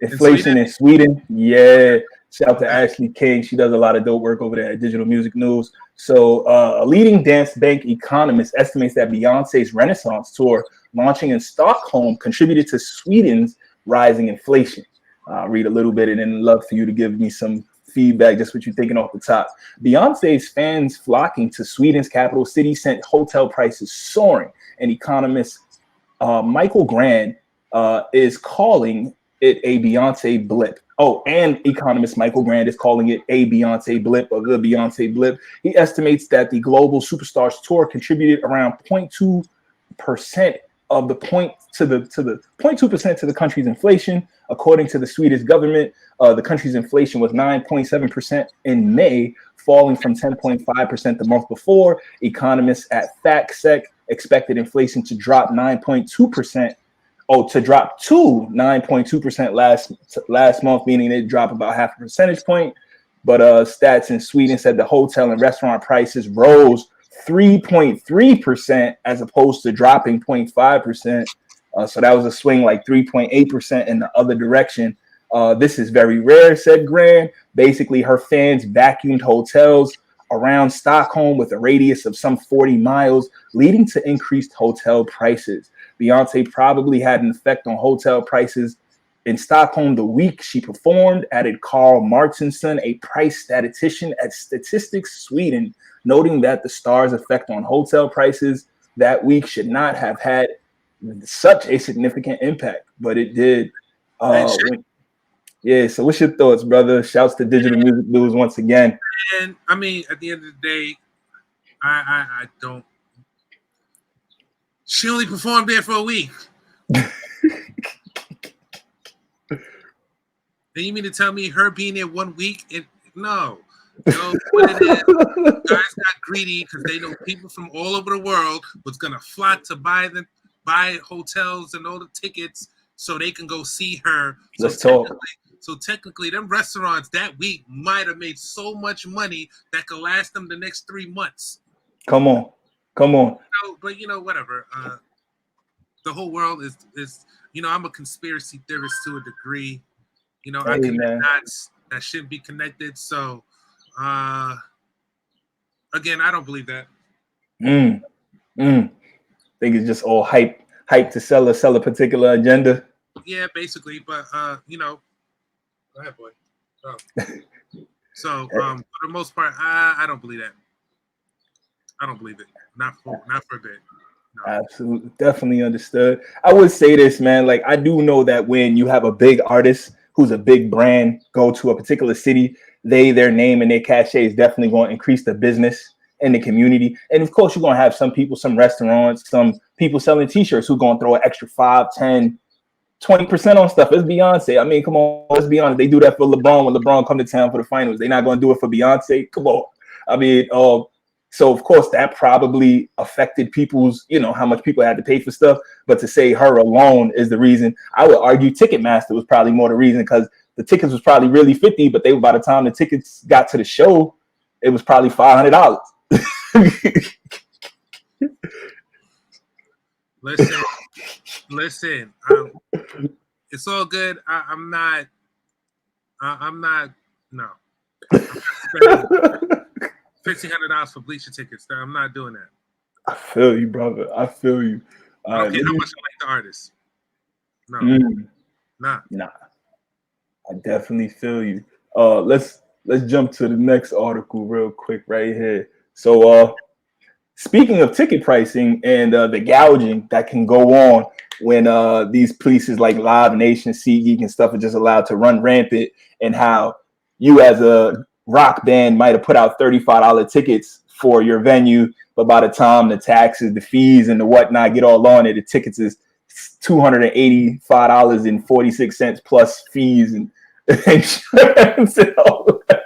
Inflation in Sweden. Yeah. Shout out to Ashley King. She does a lot of dope work over there at Digital Music News. So a leading dance bank economist estimates that Beyonce's Renaissance tour launching in Stockholm contributed to Sweden's rising inflation. I'll read a little bit and then love for you to give me some feedback, just what you're thinking off the top. Beyonce's fans flocking to Sweden's capital city sent hotel prices soaring. And economist Michael Grand is calling it a Beyonce blip. Oh, and economist Michael Grand is calling it a Beyonce blip, or the Beyonce blip. He estimates that the global superstars tour contributed around 0.2% of the 0.2% to the country's inflation. According to the Swedish government, the country's inflation was 9.7% in May, falling from 10.5% the month before. Economists at FactSec expected inflation to drop 9.2% to drop to 9.2% last month, meaning it dropped about half a percentage point. But stats in Sweden said the hotel and restaurant prices rose 3.3% as opposed to dropping 0.5%. So that was a swing like 3.8% in the other direction. This is very rare, said Graham. Basically, her fans vacuumed hotels around Stockholm with a radius of some 40 miles, leading to increased hotel prices. Beyonce probably had an effect on hotel prices in Stockholm the week she performed, added Carl Martinsson, a price statistician at Statistics Sweden, noting that the star's effect on hotel prices that week should not have had such a significant impact, but it did. Yeah, so what's your thoughts, brother? Shouts to Digital Music News once again. And I mean, at the end of the day, I don't. She only performed there for a week. Then you mean to tell me her being there 1 week? No. What it is, guys got greedy because they know people from all over the world was gonna flock to buy hotels and all the tickets so they can go see her. Let's talk. So technically, them restaurants that week might have made so much money that could last them the next 3 months. Come on. But whatever. The whole world is I'm a conspiracy theorist to a degree. I connect dots that shouldn't be connected. So, again, I don't believe that. Think it's just all hype to sell a particular agenda. Yeah, basically. But go ahead, boy. So, for the most part, I don't believe that. I don't believe it. Not for a bit. No. Absolutely, definitely understood. I would say this, man. Like, I do know that when you have a big artist who's a big brand go to a particular city, their name and their cachet is definitely going to increase the business in the community. And of course, you're going to have some people, some restaurants, some people selling t-shirts who going to throw an extra 5, 10, 20% on stuff. It's Beyonce. I mean, come on, let's be honest. They do that for LeBron when LeBron come to town for the finals. They're not going to do it for Beyonce. Come on. I mean, so of course that probably affected people's, how much people had to pay for stuff. But to say her alone is the reason, I would argue Ticketmaster was probably more the reason, because the tickets was probably really $50, but by the time the tickets got to the show, it was probably $500. Listen. It's all good. I'm not. No. $1,500 for bleacher tickets. I'm not doing that. I feel you, brother. I feel you. I don't care how much I like the artist. No. Nah. I definitely feel you. Let's jump to the next article real quick right here. So speaking of ticket pricing and the gouging that can go on when these places like Live Nation, SeatGeek, and stuff are just allowed to run rampant, and how you as a rock band might have put out $35 tickets for your venue, but by the time the taxes, the fees, and the whatnot get all on it, the tickets is $285.46 plus fees and insurance and all that.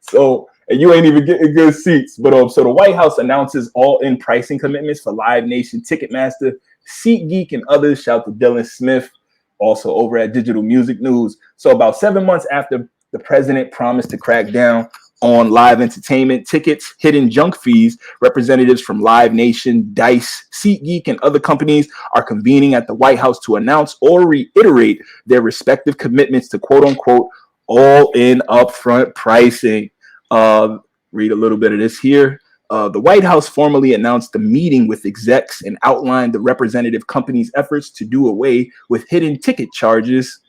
So, and you ain't even getting good seats. But so the White House announces all-in pricing commitments for Live Nation, Ticketmaster, SeatGeek, and others. Shout to Dylan Smith, also over at Digital Music News. So about 7 months after the president promised to crack down on live entertainment tickets, hidden junk fees, representatives from Live Nation, Dice, SeatGeek, and other companies are convening at the White House to announce or reiterate their respective commitments to quote-unquote all-in upfront pricing. Read a little bit of this here. The White House formally announced the meeting with execs and outlined the representative companies' efforts to do away with hidden ticket charges.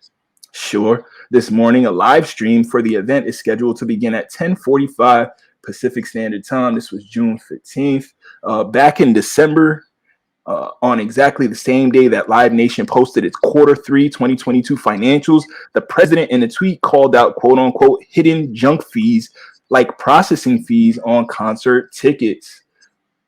Sure. This morning, a live stream for the event is scheduled to begin at 10:45 Pacific Standard Time. This was June 15th. Back in December, on exactly the same day that Live Nation posted its Q3 2022 financials, the president in a tweet called out quote-unquote hidden junk fees like processing fees on concert tickets.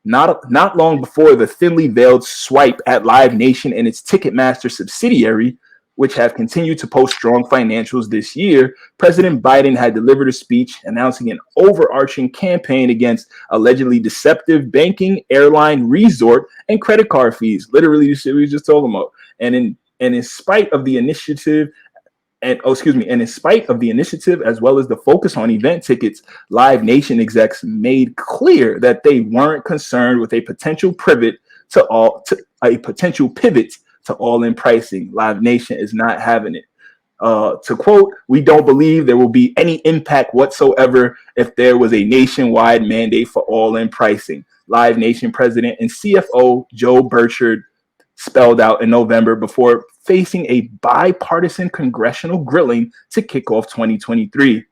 Not long before the thinly veiled swipe at Live Nation and its Ticketmaster subsidiary, which have continued to post strong financials this year, President Biden had delivered a speech announcing an overarching campaign against allegedly deceptive banking, airline, resort, and credit card fees. Literally, the shit we were just talking about. And And in spite of the initiative, and in spite of the initiative as well as the focus on event tickets, Live Nation execs made clear that they weren't concerned with a potential pivot to all-in pricing. Live Nation is not having it. To quote, "We don't believe there will be any impact whatsoever if there was a nationwide mandate for all-in pricing," Live Nation president and CFO Joe Burchard spelled out in November before facing a bipartisan congressional grilling to kick off 2023.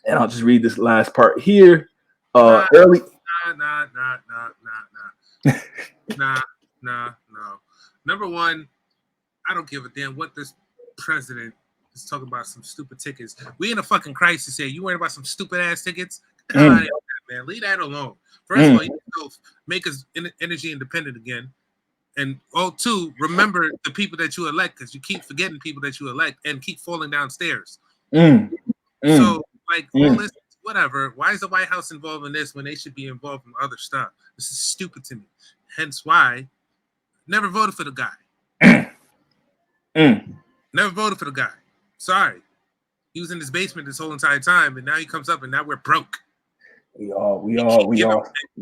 And I'll just read this last part here. Nah. Number one, I don't give a damn what this president is talking about. Some stupid tickets. We in a fucking crisis here. You worried about some stupid ass tickets? Get out of here, man. Leave that alone. First of all, you need to make us energy independent again. And two, remember the people that you elect, because you keep forgetting people that you elect and keep falling downstairs. So, like, all this, whatever. Why is the White House involved in this when they should be involved in other stuff? This is stupid to me. Hence why never voted for the guy. Never voted for the guy. Sorry. He was in his basement this whole entire time, and now he comes up, and now we're broke. We all a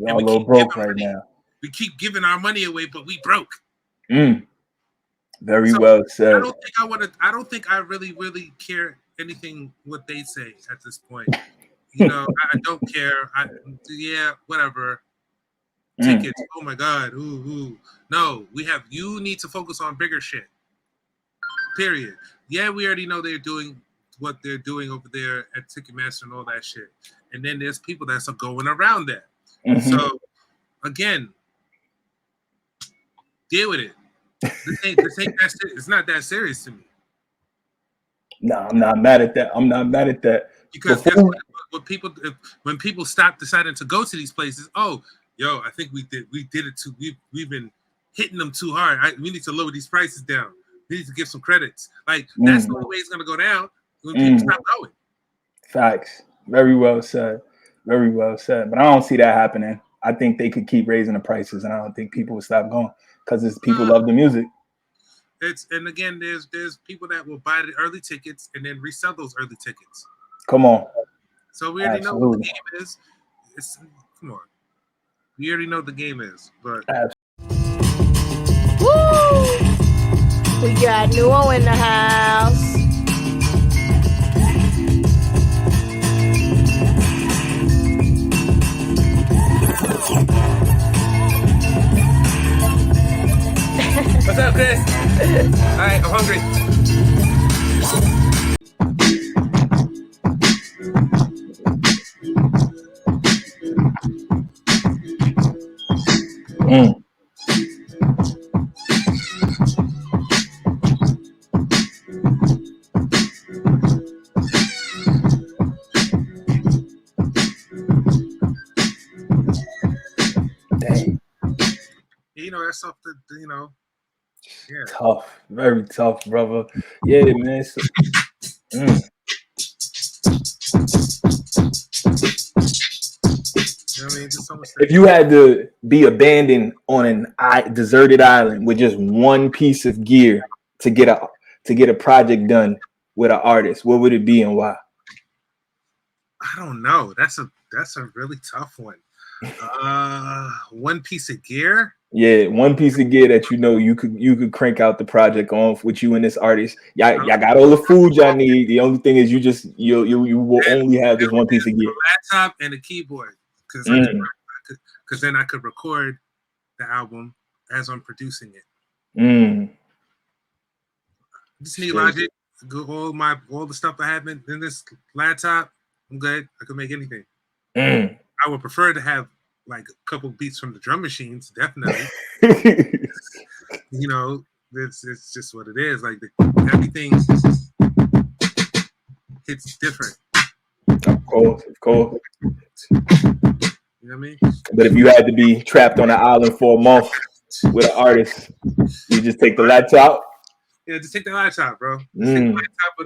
little broke right now. We keep giving our money away, but we broke. Very well said. I don't think I really care anything what they say at this point. You know, I don't care. Whatever. Tickets. Oh my God. Ooh. No, you need to focus on bigger shit. Period. Yeah, we already know they're doing what they're doing over there at Ticketmaster and all that shit. And then there's people that's going around that. So again, deal with it. This ain't that. It's not that serious to me. No, I'm not mad at that. Because when people stop deciding to go to these places, I think we did it too. We've been hitting them too hard. We need to lower these prices down. We need to give some credits. Like that's the only way it's gonna go down when people stop going. Facts. Very well said. Very well said. But I don't see that happening. I think they could keep raising the prices, and I don't think people will stop going because people love the music. And again, there's people that will buy the early tickets and then resell those early tickets. Come on. So we already know what the game is. Come on. We already know what the game is, but woo! We got Newo in the house. What's up, Chris? All right, I'm hungry. Dang. you know that's something. Yeah. Tough, very tough, brother. Yeah, man. If you had to be abandoned on a deserted island with just one piece of gear to get a project done with an artist, what would it be and why? I don't know. That's a really tough one. One piece of gear. Yeah, one piece of gear that you could crank out the project on with you and this artist. Y'all got all the food y'all need. The only thing is you will only have this one piece of gear. A laptop and a keyboard, because then I could record the album as I'm producing it. Just need Logic. All the stuff I have in this laptop. I'm good. I could make anything. I would prefer to have like a couple beats from the drum machines, definitely. It's just what it is. Like everything hits different. Of course. You know what I mean? But if you had to be trapped on an island for a month with an artist, you just take the laptop. Yeah, just take the laptop, bro. Just take the laptop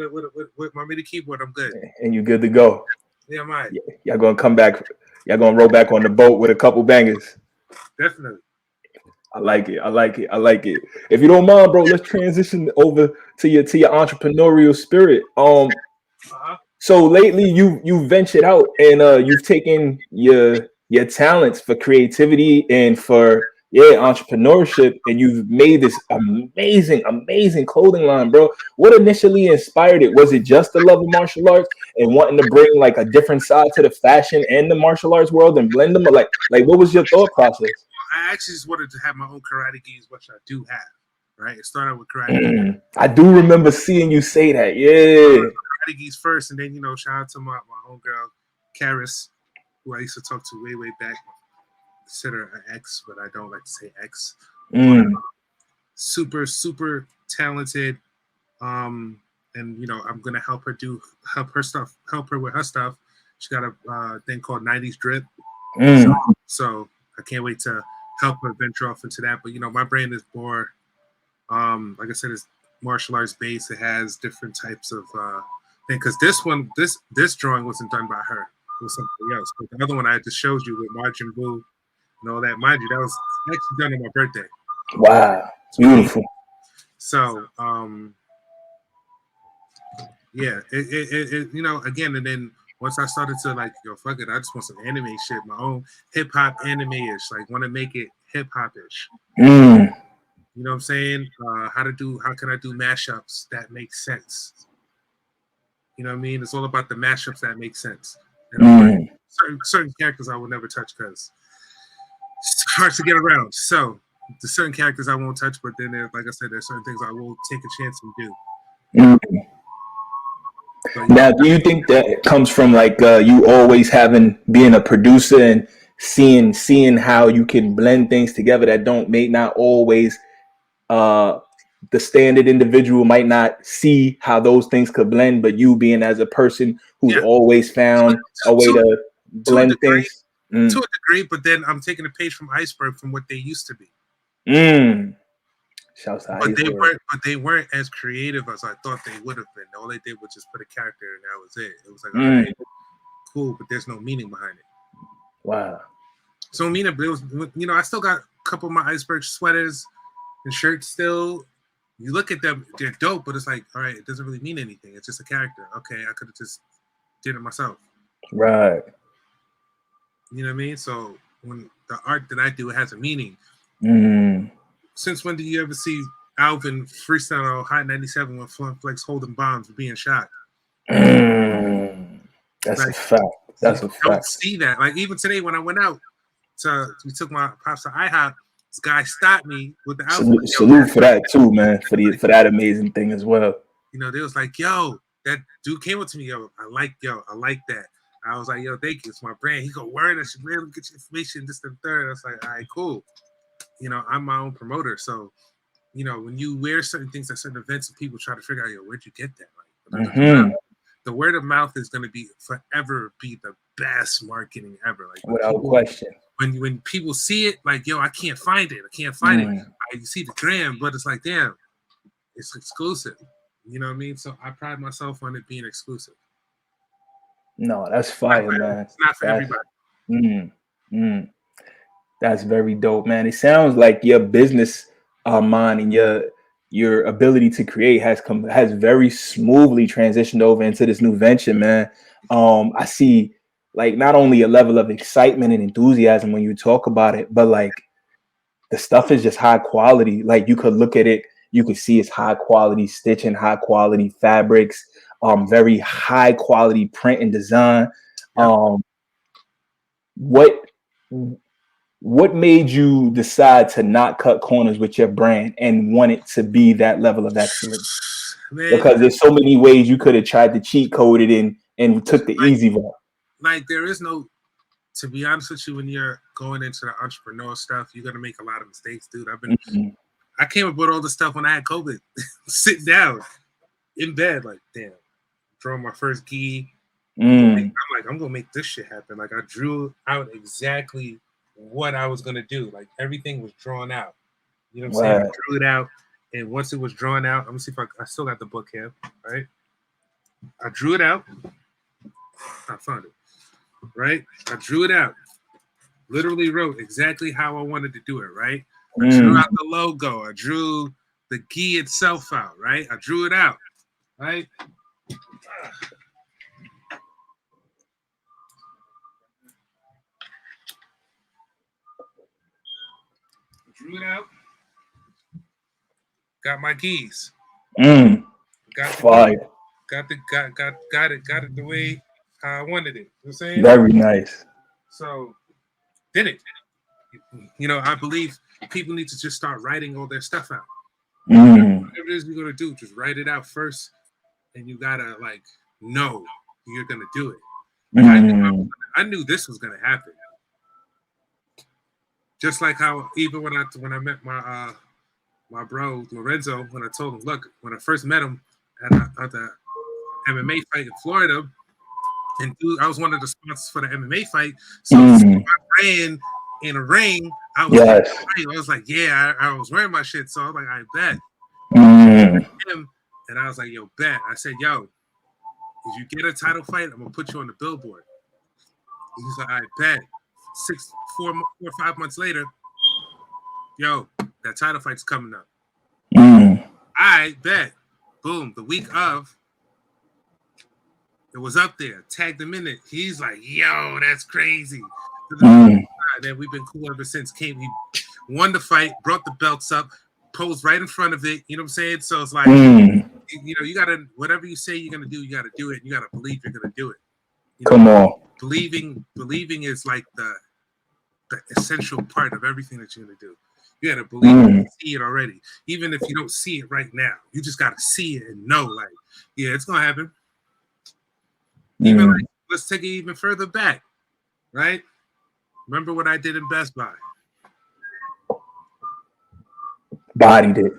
with my MIDI keyboard. I'm good. And you're good to go. Yeah, I'm right. Y'all gonna come back. Y'all gonna roll back on the boat with a couple bangers. Definitely. I like it. I like it. I like it. If you don't mind, bro, let's transition over to your entrepreneurial spirit. So lately you ventured out and you've taken your talents for creativity and for entrepreneurship, and you've made this amazing clothing line, bro. What initially inspired it? Was it just the love of martial arts and wanting to bring like a different side to the fashion and the martial arts world and blend them? Or like what was your thought process? I actually just wanted to have my own karate gis, which I do have. Right, it started with karate gis. I do remember seeing you say that. Yeah. Karate gis first, and then shout out to my homegirl, Karis, who I used to talk to way back. Consider an ex, but I don't like to say ex. Super talented, and I'm gonna help her with her stuff. She got a thing called 90s drip, so I can't wait to help her venture off into that. But my brand is more, like I said, it's martial arts based. It has different types of thing. Because this drawing wasn't done by her; it was something else. But the other one I just showed you with Margin Boo and all that, mind you, that was actually done on my birthday. Wow, beautiful. So, yeah, it again, and then once I started to fuck it, I just want some anime shit, my own hip hop anime-ish, like want to make it hip hop-ish. You know what I'm saying? How can I do mashups that make sense? You know what I mean? It's all about the mashups that make sense. And certain characters I will never touch because it's hard to get around. So the certain characters I won't touch, but then like I said, there's certain things I will take a chance and do. So, now, do you think that comes from you always being a producer and seeing how you can blend things together that may not always the standard individual might not see how those things could blend, but you being as a person who's always found a way to blend things? To a degree, but then I'm taking a page from Iceberg from what they used to be. Shouts to Iceberg. But they weren't as creative as I thought they would have been. All they did was just put a character and that was it. It was like, all right, cool, but there's no meaning behind it. Wow. So meaning, it was, I still got a couple of my Iceberg sweaters and shirts still. You look at them, they're dope, but it's like, all right, it doesn't really mean anything. It's just a character. Okay, I could have just did it myself. Right. You know what I mean? So when the art that I do has a meaning. Since when did you ever see Alvin freestyle Hot 97 when Flex holding bombs being shot? That's a fact. That's a fact. I don't see that. Like even today when I went out, we took my pops to IHOP. This guy stopped me with the outfit. Salute for that too, man. For that amazing thing as well. They was like, "Yo, that dude came up to me, yo, I like that." I was like, "Yo, thank you. It's my brand." He go, "Word, I should really get your information." This and third. I was like, "All right, cool." I'm my own promoter, so when you wear certain things at certain events, and people try to figure out, yo, where'd you get that? Like, the word of mouth is going to be forever be the best marketing ever. Like without question. When people see it, like, yo, I can't find it. I see the gram, but it's like, damn, it's exclusive. You know what I mean? So I pride myself on it being exclusive. No, that's fire, man. It's not for everybody. That's very dope, man. It sounds like your business mind and your ability to create has very smoothly transitioned over into this new venture, man. I see not only a level of excitement and enthusiasm when you talk about it, but the stuff is just high quality. Like you could look at it, you could see it's high quality stitching, high quality fabrics, very high quality print and design. What made you decide to not cut corners with your brand and want it to be that level of excellence? Man, because there's so many ways you could have tried to cheat code it and took the easy route. Like there is no, to be honest with you, when you're going into the entrepreneur stuff, you're gonna make a lot of mistakes, dude. I came up with all this stuff when I had COVID. Sit down in bed, like damn, drawing my first gi. I'm like, I'm gonna make this shit happen. Like I drew out exactly what I was gonna do. Like everything was drawn out. You know what I'm saying? I drew it out, and once it was drawn out, I'm gonna see if I still got the book here, right? I drew it out. I found it. Right? I drew it out. Literally wrote exactly how I wanted to do it, right? I drew out the logo. I drew the gi itself out, right? I drew it out, right? Drew it out. Got my gis. Got the Fire. got it the way I wanted it. You know what I'm saying? Very nice. So did it. You know, I believe people need to just start writing all their stuff out. Whatever it is you're gonna do, just write it out first, and you gotta like know you're gonna do it. I knew this was gonna happen. Just like how even when I met my my bro Lorenzo, when I told him, look, when I first met him at the MMA fight in Florida, and dude, I was one of the sponsors for the MMA fight, so I ran in a ring. I was like, yeah, I was wearing my shit, so I was like, I bet. And I was like, yo, bet. I said, yo, if you get a title fight, I'm gonna put you on the billboard. He's like, I bet. 4 or 5 months later, yo, that title fight's coming up. I bet. Boom. The week of, it was up there. Tagged him in it. He's like, yo, that's crazy. Then we've been cool ever since. He won the fight, brought the belts up, posed right in front of it. You know what I'm saying? So it's like, you know, you gotta, whatever you say you're gonna do, you gotta do it. You gotta believe you're gonna do it. Come on. Believing is like the essential part of everything that you're gonna do. You gotta believe you see it already, even if you don't see it right now. You just gotta see it and know, like, yeah, it's gonna happen. Even like, let's take it even further back, right? Remember what I did in Best Buy? Bodied it.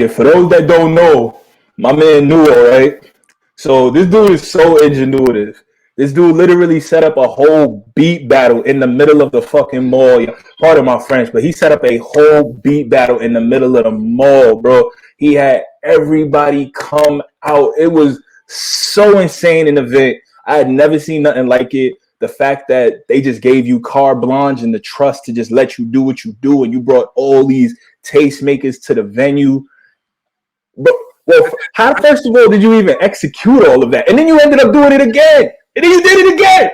For those that don't know, my man Newo, right? So this dude is so ingenuitive. This dude literally set up a whole beat battle in the middle of the fucking mall. Pardon my French, but he set up a whole beat battle in the middle of the mall, bro. He had everybody come out. It was so insane in the event. I had never seen nothing like it. The fact that they just gave you carte blanche and the trust to just let you do what you do, and you brought all these tastemakers to the venue. But well, how first of all did you even execute all of that? And then you ended up doing it again. And then you did it again.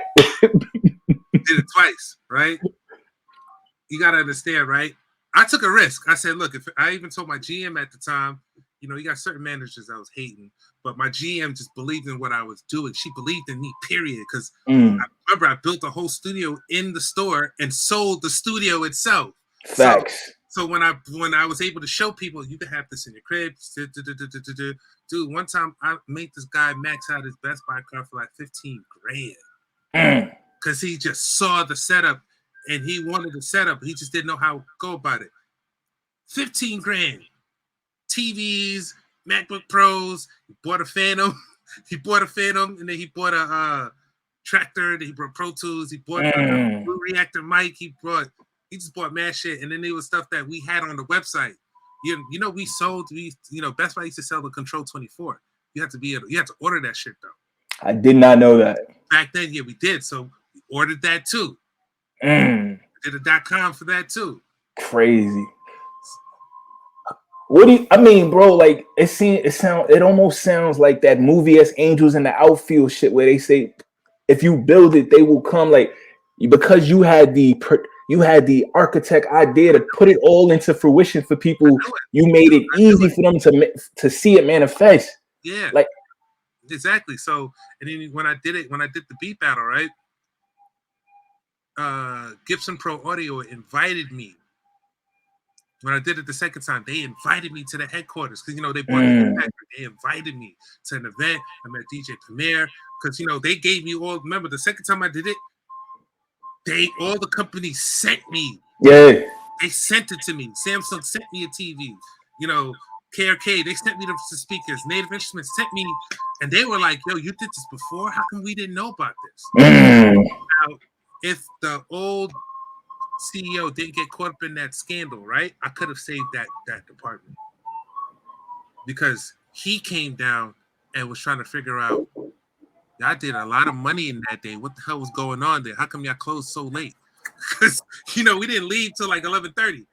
Did it twice, right? You got to understand, right? I took a risk. I said, look, if I even told my GM at the time, you know, you got certain managers I was hating, but my GM just believed in what I was doing. She believed in me, period. Because I remember I built a whole studio in the store and sold the studio itself. Facts. So when I was able to show people, you can have this in your crib. Dude, one time I made this guy max out his Best Buy card for like 15 grand. Because he just saw the setup and he wanted the setup. He just didn't know how to go about it. 15 grand. TVs, MacBook Pros. He bought a Phantom. And then he bought a tractor. Then he brought Pro Tools. He bought a Blue Reactor mic. He just bought mad shit. And then there was stuff that we had on the website. You know, Best Buy used to sell the Control 24. You had to order that shit though. I did not know that. Back then, yeah, we did. So we ordered that too. Did a .com for that too. Crazy. I mean, bro, like it almost sounds like that movie as Angels in the Outfield shit where they say if you build it, they will come. Like, because you had the architect idea to put it all into fruition for people. You made it easy for them to see it manifest. Yeah, like exactly. So, and then when I did the beat battle, right? Gibson Pro Audio invited me. When I did it the second time, they invited me to the headquarters because, you know, they bought it. They invited me to an event. I met DJ Premier because, you know, they gave me all. Remember, the second time I did it, all the companies sent me. Yeah. They sent it to me. Samsung sent me a TV. You know, KRK, they sent me the speakers. Native Instruments sent me, and they were like, yo, you did this before? How come we didn't know about this? Now, if the old CEO didn't get caught up in that scandal, right? I could have saved that department because he came down and was trying to figure out. Y'all did a lot of money in that day. What the hell was going on there? How come y'all closed so late? Because, you know, we didn't leave till like 11:30.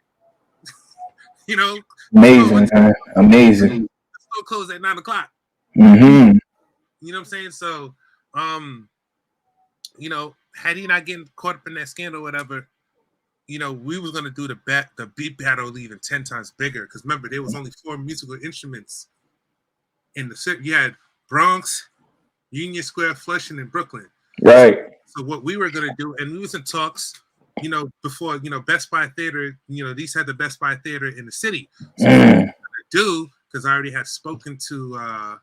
You know, Amazing, man. Amazing. still closed at 9 o'clock. Mm-hmm. You know what I'm saying? So, you know, had he not getting caught up in that scandal, or whatever, you know, we was gonna do the beat battle even 10 times bigger. Because remember, there was only 4 musical instruments in the city. You had Bronx, Union Square, Flushing, and Brooklyn. Right. So what we were gonna do, and we was in talks, you know, before, you know, Best Buy Theater, you know, these had the Best Buy Theater in the city. So what we were gonna do, because I already had spoken to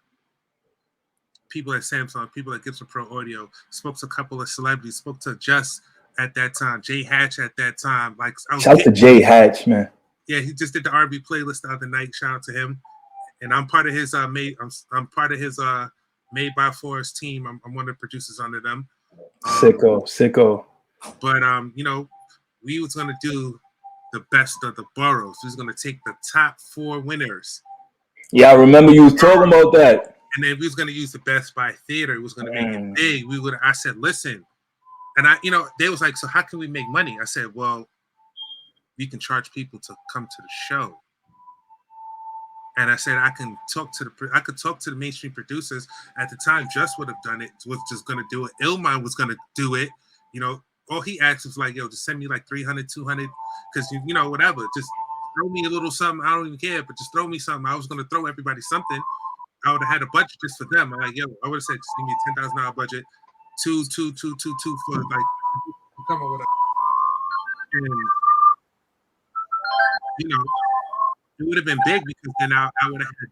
people at Samsung, people at Gibson Pro Audio, spoke to a couple of celebrities, spoke to Just at that time, Jay Hatch at that time. Like, Shout out to Jay Hatch, man. Yeah, he just did the R&B playlist the other night. Shout out to him. And I'm part of his I'm part of his Made by Forest team. I'm one of the producers under them. Sicko. But you know, we was gonna do the best of the boroughs. We was gonna take the top 4 winners. Yeah, I remember you was talking about that. And then we was gonna use the Best Buy Theater. It was gonna make it big. I said, listen, and you know, they was like, so how can we make money? I said, well, we can charge people to come to the show. And I said, I could talk to the mainstream producers. At the time, Just would have done it, was just gonna do it. Illmind was gonna do it. You know, all he asked was like, yo, just send me like 300, 200, because you know, whatever. Just throw me a little something. I don't even care, but just throw me something. I was gonna throw everybody something. I would have had a budget just for them. I'm like, yo, I would have said, just give me a $10,000 budget, two for like, come on with it. And you know, it would have been big because then I would have had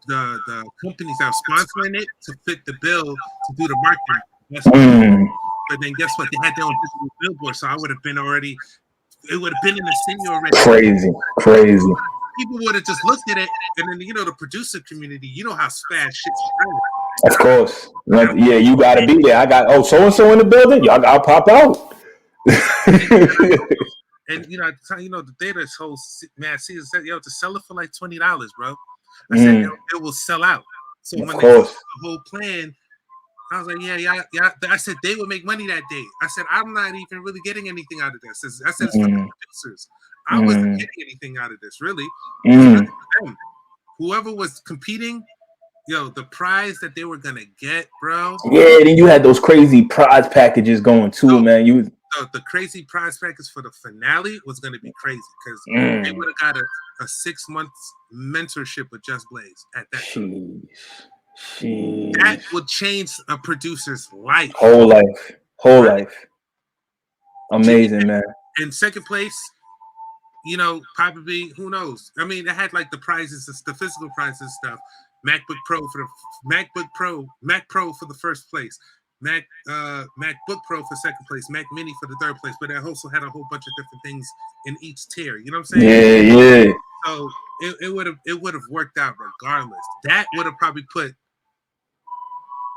the companies that were sponsoring it to fit the bill to do the marketing. But then guess what? They had their own digital billboard, so I would have been already. It would have been in the city already. Crazy. People would have just looked at it, and then you know the producer community. You know how fast shit's going. Of course. Yeah, you gotta be there. I got so and so in the building. Y'all gotta pop out. And you know, at the time, you know, the theater's whole season said, yo, to sell it for like $20, bro. I said, yo, it will sell out. So when they saw the whole plan, I was like, yeah. I said they would make money that day. I said, I'm not even really getting anything out of this. I said, it's for the producers. I wasn't getting anything out of this, really. Really for them. Whoever was competing, yo, the prize that they were gonna get, bro. Yeah, then you had those crazy prize packages going too, man. The crazy prize package for the finale was going to be crazy because they would have got a 6 months mentorship with Just Blaze at that time. That would change a producer's life. Whole life. Amazing, man. In second place, you know, probably, who knows? I mean, it had like the prizes, the physical prizes stuff. Mac Pro for the first place. MacBook Pro for second place, Mac Mini for the third place, but it also had a whole bunch of different things in each tier. You know what I'm saying? Yeah. So it would have worked out regardless. That would have probably put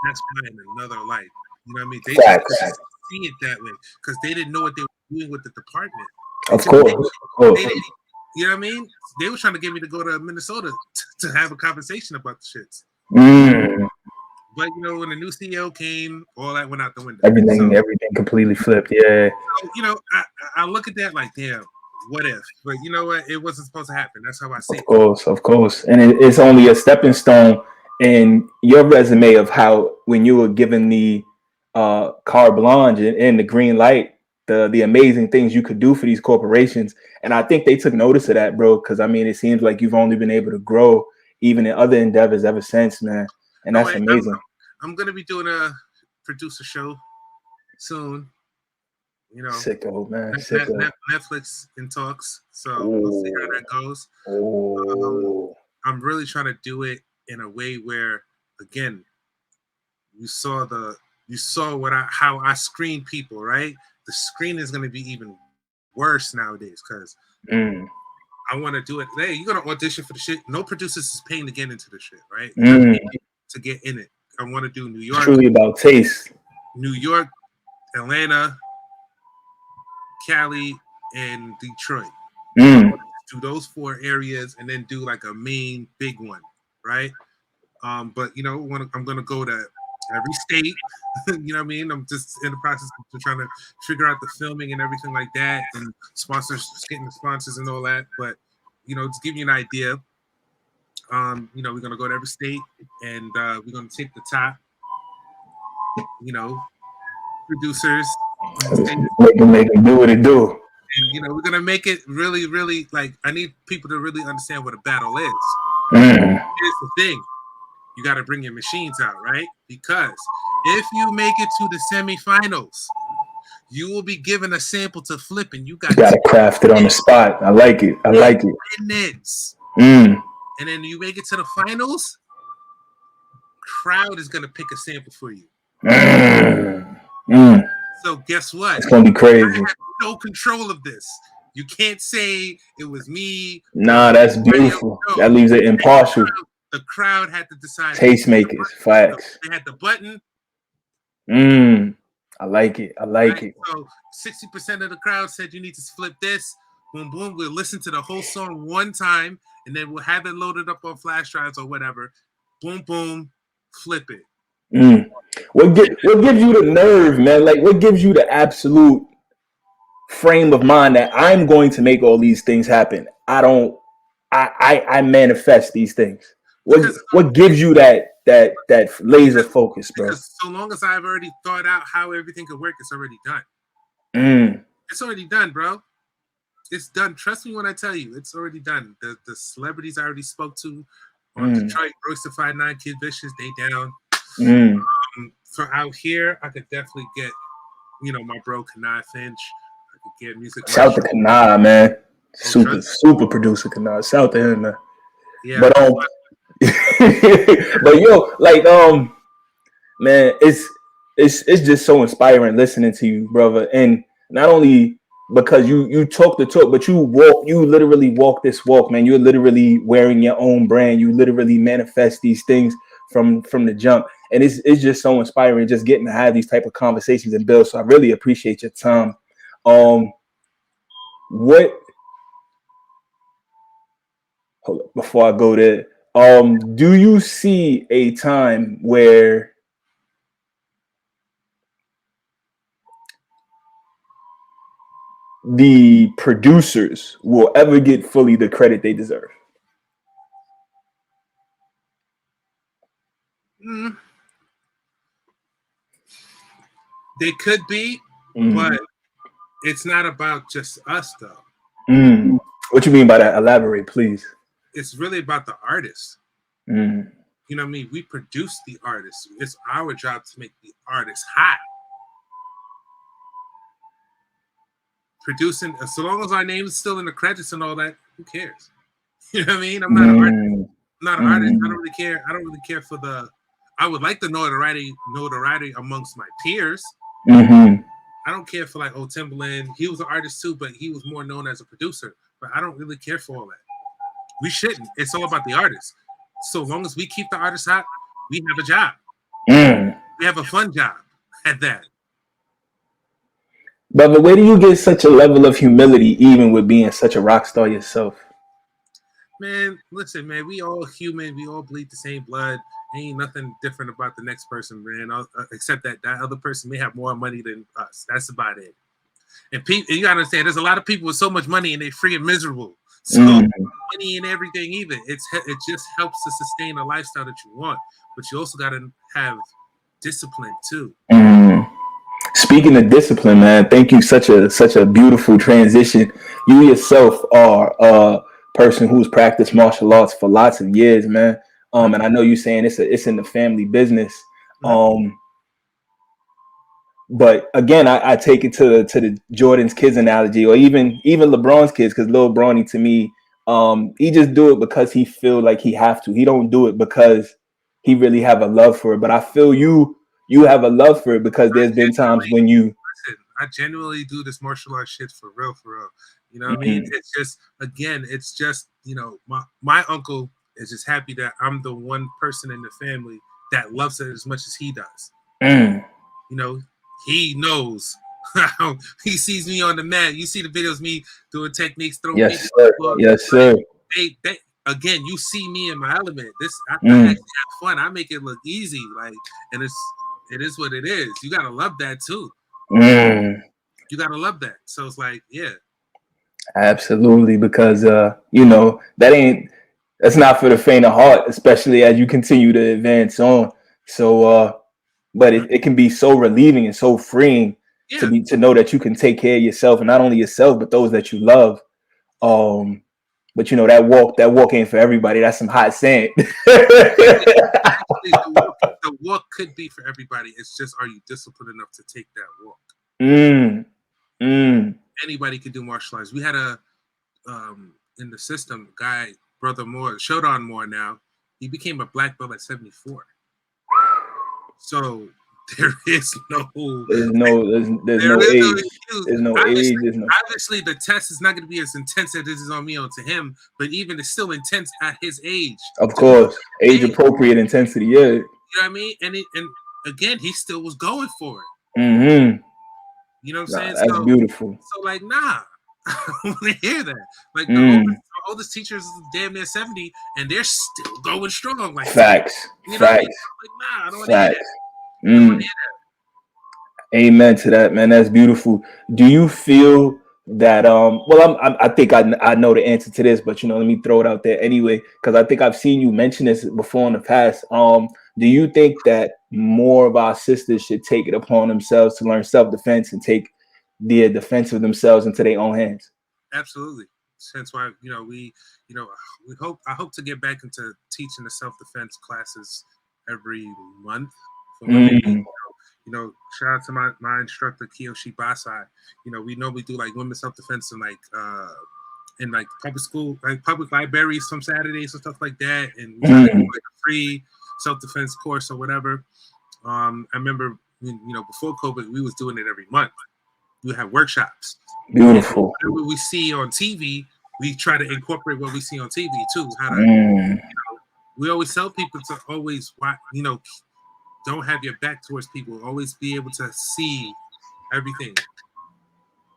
Best Buy in another light. You know what I mean? They just see it that way because they didn't know what they were doing with the department. Of course. You know what I mean? They were trying to get me to go to Minnesota to have a conversation about the shits. But you know, when the new CEO came, all that went out the window. Everything completely flipped. Yeah. So, you know, I look at that like, damn, what if? But you know what? It wasn't supposed to happen. That's how I see it. Of course. And it's only a stepping stone in your resume of how when you were given the carte blanche and the green light, the amazing things you could do for these corporations. And I think they took notice of that, bro, because I mean, it seems like you've only been able to grow even in other endeavors ever since, man. And that's amazing. I'm gonna be doing a producer show soon. You know, sicko, man. Netflix in talks, so we'll see how that goes. I'm really trying to do it in a way where, again, you saw how I screen people, right? The screen is gonna be even worse nowadays because I want to do it. Hey, you're gonna audition for the shit. No producers is paying to get into the shit, right? To get in it. I want to do New York. It's truly about taste. New York, Atlanta, Cali, and Detroit. Do those 4 areas and then do like a main big one, right? But you know, I'm gonna go to every state. You know what I mean? I'm just in the process of trying to figure out the filming and everything like that, and sponsors, getting the sponsors and all that. But to give you an idea, we're gonna go to every state and we're gonna take the top, producers in the state, Make them do what it do. and we're gonna make it really, really like I need people to really understand what a battle is. Mm. Here's the thing. You got to bring your machines out, right? Because if you make it to the semifinals, you will be given a sample to flip, and you got You gotta craft it on the spot. I like it. I like it. minutes. Mm. And then you make it to the finals, crowd is gonna pick a sample for you. Mm. Mm. So guess what? It's gonna be I crazy. have no control of this. You can't say it was me. Nah, that's beautiful. No. That leaves it impartial. The crowd had to decide. Tastemakers, facts. They had the button. Mm. I like it. I like it. So 60% of the crowd said you need to flip this. Boom, boom. We'll listen to the whole song one time, and then we'll have it loaded up on flash drives or whatever. Boom, boom, flip it. Mm. What gives you the nerve, man? Like, what gives you the absolute frame of mind that I'm going to make all these things happen? I manifest these things. What gives you that laser focus, bro? Because so long as I've already thought out how everything could work, it's already done. Mm. It's already done, bro. It's done. Trust me when I tell you, it's already done. The celebrities I already spoke to on Detroit, Roystified, 9 Kid Vicious, they down. Mm. For out here, I could definitely get, my bro Kanai Finch. I could get music. Shout to Kanai, man. Super producer Kanai. Shout to him, man. Yeah. But but yo, like man, it's just so inspiring listening to you, brother. And not only because you talk the talk, but you literally walk this walk, man. You're literally wearing your own brand. You literally manifest these things from the jump. And it's just so inspiring just getting to have these type of conversations and build. So I really appreciate your time. Hold up, before I go there, do you see a time where the producers will ever get fully the credit they deserve? They could be, but it's not about just us, though. What you mean by that? Elaborate, please. It's really about the artist. You know what I mean? We produce the artist. It's our job to make the artist hot. Producing, so long as our name is still in the credits and all that, who cares? You know what I mean? I'm not an artist. I'm not an artist. I don't really care. I don't really care for the. I would like the notoriety amongst my peers. I don't care for like Timbaland. He was an artist too, but he was more known as a producer. But I don't really care for all that. We shouldn't. It's all about the artist. So long as we keep the artist hot, we have a job. We have a fun job at that. But where do you get such a level of humility, even with being such a rock star yourself? Man, listen, man, we all human. We all bleed the same blood. Ain't nothing different about the next person, man. Except that other person may have more money than us. That's about it. And you gotta understand, there's a lot of people with so much money and they freaking miserable. So money and everything, even it just helps to sustain a lifestyle that you want. But you also gotta have discipline too. Speaking of discipline, man, thank you. Such a beautiful transition. You yourself are a person who's practiced martial arts for lots of years, man. And I know you're saying it's in the family business. But again, I take it to the Jordan's kids analogy, or even LeBron's kids, because Lil Bronny to me, he just do it because he feel like he have to. He don't do it because he really have a love for it. But I feel you have a love for it because there's been times when you. Listen, I genuinely do this martial arts shit for real. You know what I mean? It's just, again, my uncle is just happy that I'm the one person in the family that loves it as much as he does. He knows. He sees me on the mat. You see the videos, me doing techniques, throwing. Yes, sir. Yes, sir. They, again, you see me in my element. I actually have fun. I make it look easy, and it is what it is. You gotta love that too. You gotta love that. So it's like, yeah. Absolutely, because that's not for the faint of heart, especially as you continue to advance on. So but it can be so relieving and so freeing Yeah. to know that you can take care of yourself, and not only yourself but those that you love. But that walk ain't for everybody. That's some hot sand. Actually, the walk could be for everybody. It's just, are you disciplined enough to take that walk? Anybody can do martial arts. We had a in the system guy, brother Moore, Shodan Moore. Now he became a black belt at 74. So there is no There's there no is no age. excuse. There's no Obviously, age. There's no obviously, the test is not going to be as intense as this is on me onto him, but even it's still intense at his age. Of To be course, age paid, appropriate intensity. Yeah. you know what I mean? And again, he still was going for it. Mm-hmm. You know what I'm Nah, saying? that's beautiful. So like, nah, I don't want to hear that. Like Mm. the oldest teachers is damn near 70, and they're still going strong. Like Facts. you know Facts. what I mean? Like, nah, I don't want to hear Facts. that. I don't want to hear that. Amen to that, man. That's beautiful. Do you feel that I think I know the answer to this, but let me throw it out there anyway, because I think I've seen you mention this before in the past. Do you think that more of our sisters should take it upon themselves to learn self-defense and take the defense of themselves into their own hands? Absolutely. Hence why I hope to get back into teaching the self-defense classes every month for women. Shout out to my instructor Kiyoshi Basai. We normally do like women's self-defense in like public school, like public libraries some Saturdays and stuff like that, and we try to do like a free self-defense course or whatever. I remember before COVID, we was doing it every month. We have workshops. Beautiful. Whatever we see on TV, we try to incorporate what we see on TV too. How to, we always tell people to always, don't have your back towards people. Always be able to see everything.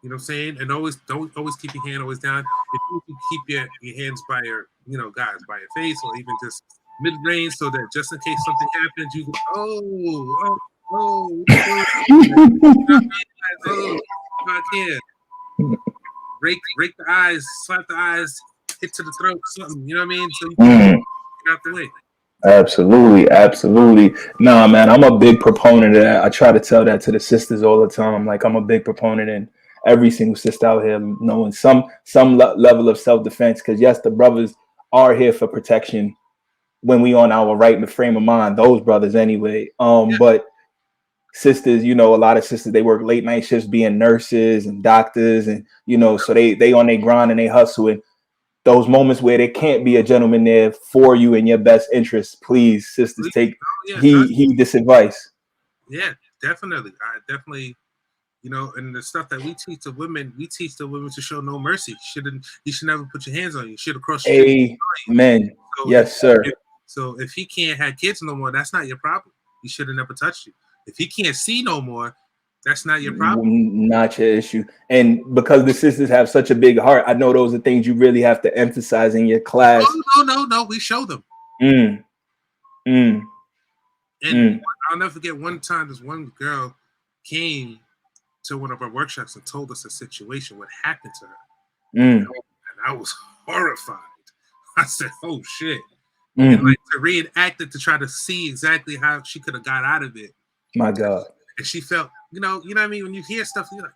You know what I'm saying? And don't always keep your hand always down. If you can keep your hands by your, guys, by your face, or even just mid range, so that just in case something happens, you go, I can't. Rake the eyes, slap the eyes, hit to the throat, something. You know what I mean? So you can get out the way. Absolutely. Nah, man, I'm a big proponent of that. I try to tell that to the sisters all the time. Like, I'm a big proponent in every single sister out here knowing some level of self-defense. Because yes, the brothers are here for protection when we on our right frame of mind. Those brothers anyway. But sisters, a lot of sisters, they work late night shifts being nurses and doctors, and so they on their grind and they hustle. And those moments where there can't be a gentleman there for you in your best interest, please, sisters, take heed this advice. Yeah, definitely. I definitely, and the stuff that we teach the women to show no mercy. You should never put your hands on you. Should have crossed the street. Amen. So yes, sir. So if he can't have kids no more, that's not your problem. He should have never touched you. If he can't see no more, that's not your problem. Not your issue. And because the sisters have such a big heart, I know those are things you really have to emphasize in your class. No. We show them. I'll never forget one time this one girl came to one of our workshops and told us a situation, what happened to her. And I was horrified. I said, oh shit. And like to reenact it to try to see exactly how she could have got out of it. My God. And she felt, you know what I mean? When you hear stuff, you're like,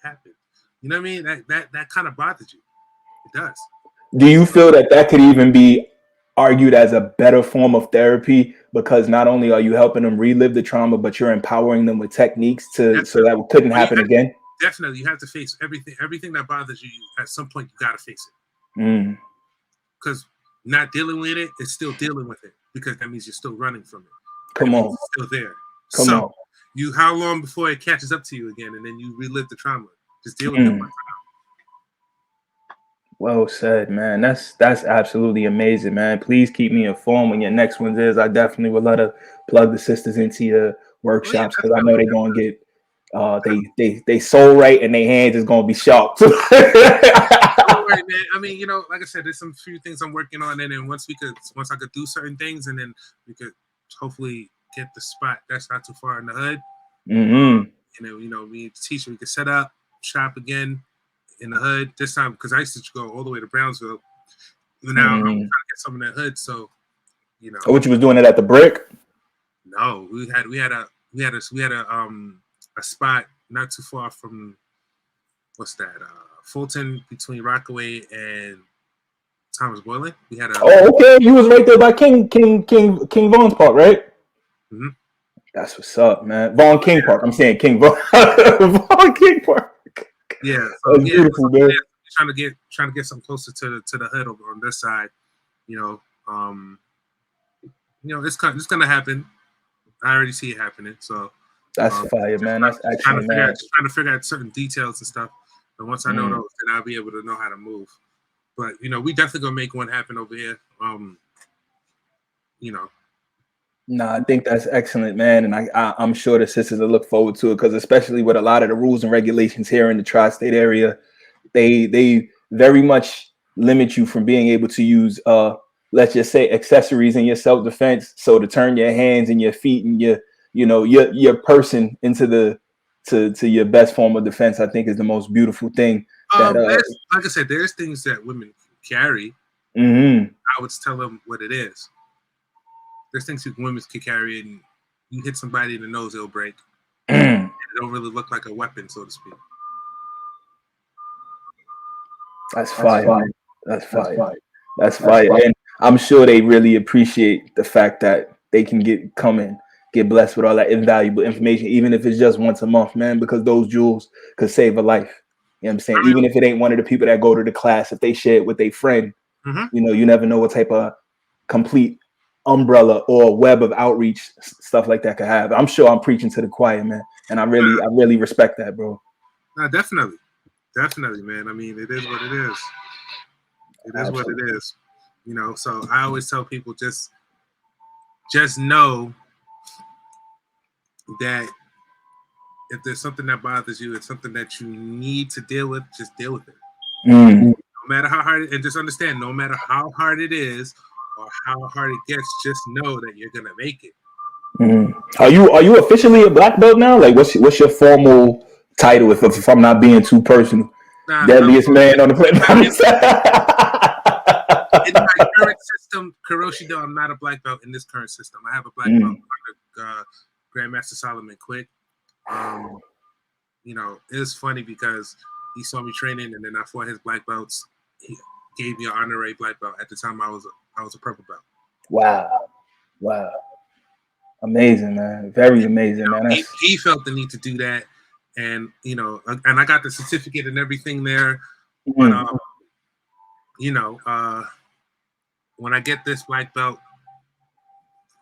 what happened? You know what I mean? That kind of bothers you. It does. Do you feel that could even be argued as a better form of therapy, because not only are you helping them relive the trauma, but you're empowering them with techniques so that couldn't happen again? Definitely. You have to face everything that bothers you. At some point, you got to face it. Because not dealing with it is still dealing with it, because that means you're still running from it. Come on. It's still there. Come on. How long before it catches up to you again, and then you relive the trauma? Just deal with it one time. Well said, man. That's absolutely amazing, man. Please keep me informed when your next one is. I definitely would love to plug the sisters into your workshops, because I know they're gonna get they soul right and their hands is gonna be sharp. Don't worry, man. I mean, like I said, there's some few things I'm working on, and then once I could do certain things, and then we could hopefully get the spot that's not too far in the hood. And then, me teacher, we could set up shop again in the hood this time because I used to go all the way to Brownsville. Now I'm trying to get some in that hood, so you know. What you was doing it at the Brick? No, we had a spot not too far from what's that? Fulton between Rockaway and Thomas Boylan. We had a. Oh, okay. You was right there by King Vaughn's Park, right? Mm-hmm. That's what's up, man. Vaughn King Park. I'm saying King Vaughn. Vaughn King Park. Yeah, so that's beautiful, man. Trying to get some closer to the hood over on this side. You know, it's gonna happen. I already see it happening. So that's fire, man. That's excellent, man. Trying to figure out certain details and stuff. But once I know those, then I'll be able to know how to move. But we definitely gonna make one happen over here. No, I think that's excellent, man, and I'm sure the sisters will look forward to it because especially with a lot of the rules and regulations here in the tri-state area, they very much limit you from being able to use let's just say accessories in your self-defense. So to turn your hands and your feet and your person into to your best form of defense, I think is the most beautiful thing. Like I said, there's things that women carry. I would tell them what it is. There's things women can carry, and you hit somebody in the nose, it'll break. It don't really look like a weapon, so to speak. That's fire. That's fire. That's fire. And I'm sure they really appreciate the fact that they can get blessed with all that invaluable information, even if it's just once a month, man, because those jewels could save a life. You know what I'm saying? Even if it ain't one of the people that go to the class, if they share it with their friend, you never know what type of complete umbrella or web of outreach stuff like that could have. I'm sure I'm preaching to the choir, man, and I really respect that, bro. Definitely, man. I mean, it is what it is. It is what it is. So I always tell people just know that if there's something that bothers you, it's something that you need to deal with, just deal with it. No matter how hard and just understand, no matter how hard it is or how hard it gets, just know that you're gonna make it. Are you officially a black belt now? Like, what's your formal title? If I'm not being too personal, deadliest man on the planet. In my current system, Kuroshido, I'm not a black belt in this current system. I have a black belt under Grandmaster Solomon Quick. It was funny because he saw me training, and then I fought his black belts. He gave me an honorary black belt. At the time, I was a purple belt. Wow, amazing, man. Very amazing, man. He felt the need to do that, and and I got the certificate and everything there. But when I get this black belt,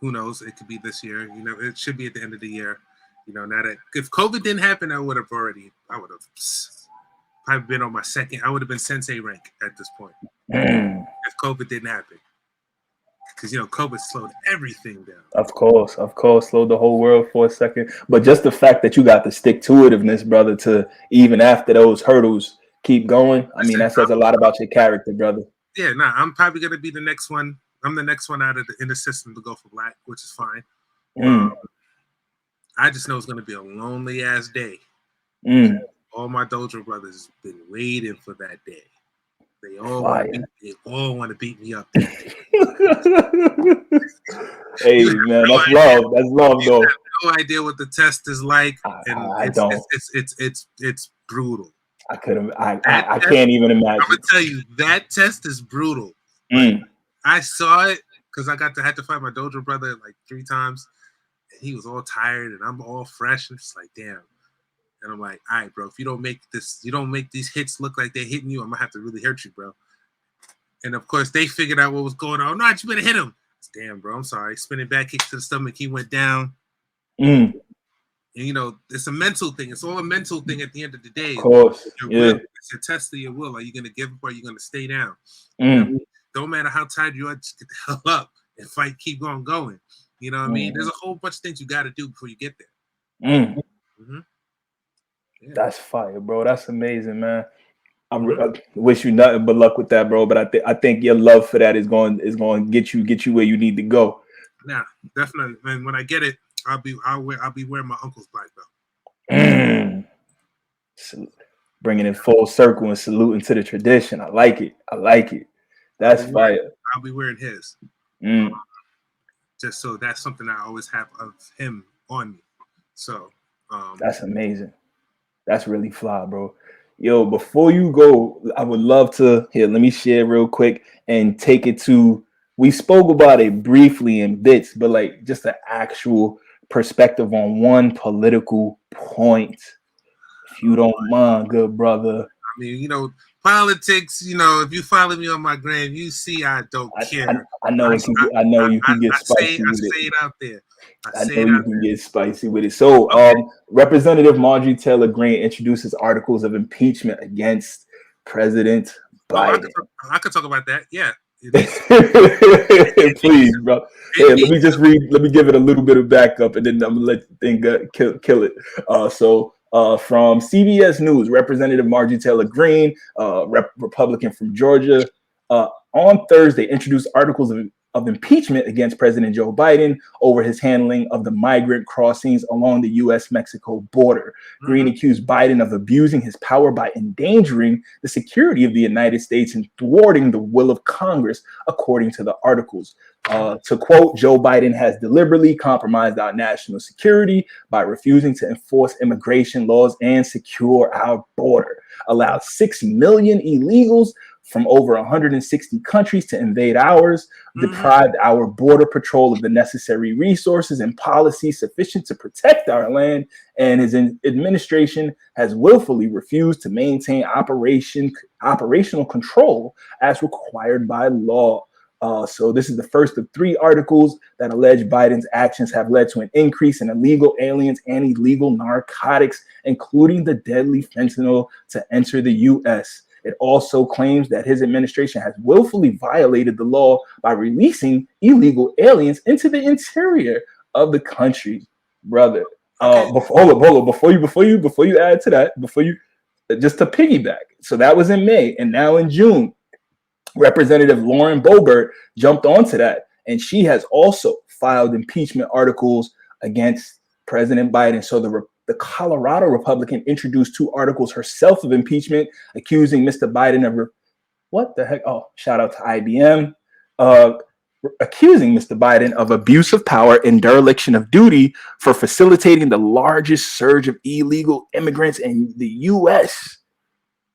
who knows? It could be this year. It should be at the end of the year. Now that if COVID didn't happen, I would have probably been on my second. I would have been sensei rank at this point if COVID didn't happen. Because COVID slowed everything down. Of course, slowed the whole world for a second. But just the fact that you got the stick-to-itiveness, brother, to even after those hurdles keep going. I mean, that says a lot about your character, brother. Yeah, I'm probably gonna be the next one. I'm the next one out of in the system to go for black, which is fine. I just know it's gonna be a lonely ass day. All my dojo brothers have been waiting for that day. They all want to beat me up. Hey man, that's love. That's love, though. I have no idea what the test is like, and I don't. It's brutal. I can't even imagine. I'm gonna tell you that test is brutal. I saw it because I had to fight my dojo brother like 3 times. And he was all tired, and I'm all fresh. And just like, damn. And I'm like, all right, bro, if you don't make these hits look like they're hitting you, I'm gonna have to really hurt you, bro. And of course, they figured out what was going on. No, you better hit him. Damn, bro, I'm sorry. Spinning back kick to the stomach, he went down. And it's a mental thing. It's all a mental thing at the end of the day. Of course, it's a test of your will. Are you gonna give up or are you gonna stay down? Don't matter how tired you are, just get the hell up and fight. Keep on going. You know what I mean? There's a whole bunch of things you got to do before you get there. That's fire, bro. That's amazing, man. I wish you nothing but luck with that, bro. But I think your love for that is going to get you where you need to go. Yeah, definitely. And when I get it, I'll be wearing my uncle's black belt. bringing it full circle and saluting to the tradition. I like it. I like it. That's fire. I'll be wearing his. Mm, Just so that's something I always have of him on me. So that's amazing. That's really fly, bro. Yo, before you go, I would love to here. Let me share real quick and take it to. We spoke about it briefly in bits, but like just an actual perspective on one political point, if you don't mind, good brother. I mean, you know, politics. You know, if you follow me on my gram, you see I don't care. I know it can. I know you can get I spicy with say it. it out there. I know you can get spicy with it. So, Representative Marjorie Taylor Greene introduces articles of impeachment against President Biden. I could talk about that. Yeah. Please, bro. Hey, let me just read. Let me give it a little bit of backup, and then I'm gonna let the thing kill it. From CBS News, Representative Marjorie Taylor Greene, Republican from Georgia, on Thursday introduced articles of impeachment against President Joe Biden over his handling of the migrant crossings along the U.S.-Mexico border. Greene accused Biden of abusing his power by endangering the security of the United States and thwarting the will of Congress, according to the articles. To quote, Joe Biden has deliberately compromised our national security by refusing to enforce immigration laws and secure our border, allowed 6 million illegals from over 160 countries to invade ours, deprived our border patrol of the necessary resources and policies sufficient to protect our land, and his administration has willfully refused to maintain operational control as required by law. So this is the first of 3 articles that allege Biden's actions have led to an increase in illegal aliens and illegal narcotics, including the deadly fentanyl, to enter the U.S. It also claims that his administration has willfully violated the law by releasing illegal aliens into the interior of the country, brother. Hold up, before you add to that, just to piggyback. So that was in May, and now in June, Representative Lauren Boebert jumped onto that, and she has also filed impeachment articles against President Biden. So the Colorado Republican introduced 2 articles herself of impeachment, accusing Mr. Biden of what the heck? Oh, shout out to IBM. Accusing Mr. Biden of abuse of power and dereliction of duty for facilitating the largest surge of illegal immigrants in the U.S.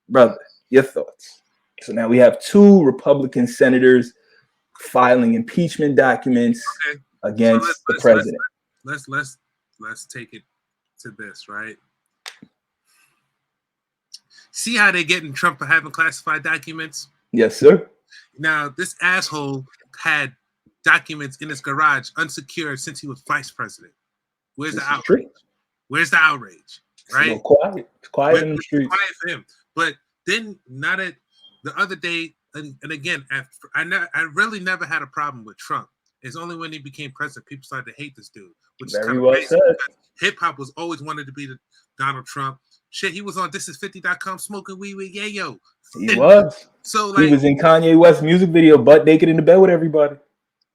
Brother, your thoughts? So now we have 2 Republican senators filing impeachment documents against the president. Let's take it to this, right? See how they get in Trump for having classified documents? Yes, sir. Now, this asshole had documents in his garage unsecured since he was vice president. Where's the outrage? Where's the outrage? Right? It's quiet. It's quiet in the streets. Quiet for him. But then, not at the other day, and again, I really never had a problem with Trump. It's only when he became president people started to hate this dude, which is kind of crazy. Hip hop was always wanted to be the Donald Trump. Shit, he was on This50.com smoking weed with Yayo. He was. So like, he was in Kanye West's music video, butt naked in the bed with everybody.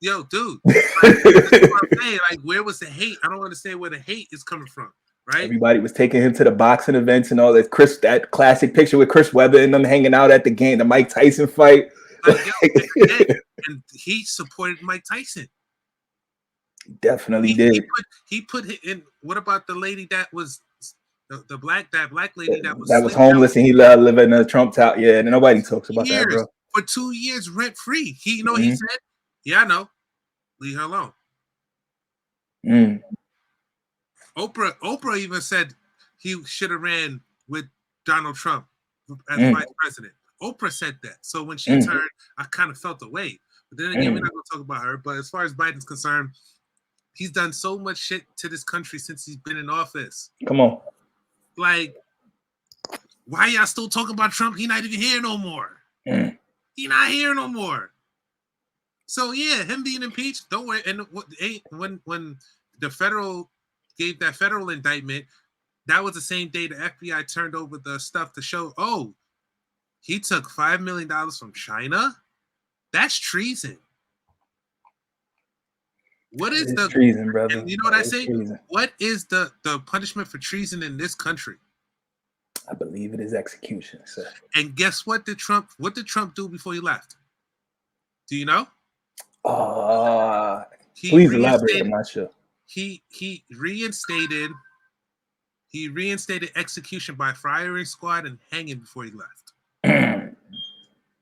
Yo, dude. Like, that's what I'm saying. Like, where was the hate? I don't understand where the hate is coming from. Right? Everybody was taking him to the boxing events and all that. That classic picture with Chris Webber and them hanging out at the game, the Mike Tyson fight. Like, yo, and he supported Mike Tyson. Definitely did. He put in. What about the lady that was the black lady that was homeless and he lived in a Trump tower? Yeah, and nobody talks about that, bro. For 2 years, rent free. He he said, "Yeah, I know. Leave her alone." Oprah even said he should have ran with Donald Trump as vice president. Oprah said that. So when she turned, I kind of felt away. But then again, we're not going to talk about her. But as far as Biden's concerned, he's done so much shit to this country since he's been in office. Come on. Like, why y'all still talking about Trump? He not even here no more. He not here no more. So yeah, him being impeached, don't worry. And when the federal gave that federal indictment, that was the same day the FBI turned over the stuff to show, oh, he took $5 million from China? That's treason. What is the treason, brother? And you know what I say? Treason. What is the punishment for treason in this country? I believe it is execution, sir. And guess what? What did Trump do before he left? Do you know? He Please elaborate. reinstated. I'm not sure. He reinstated execution by firing squad and hanging before he left.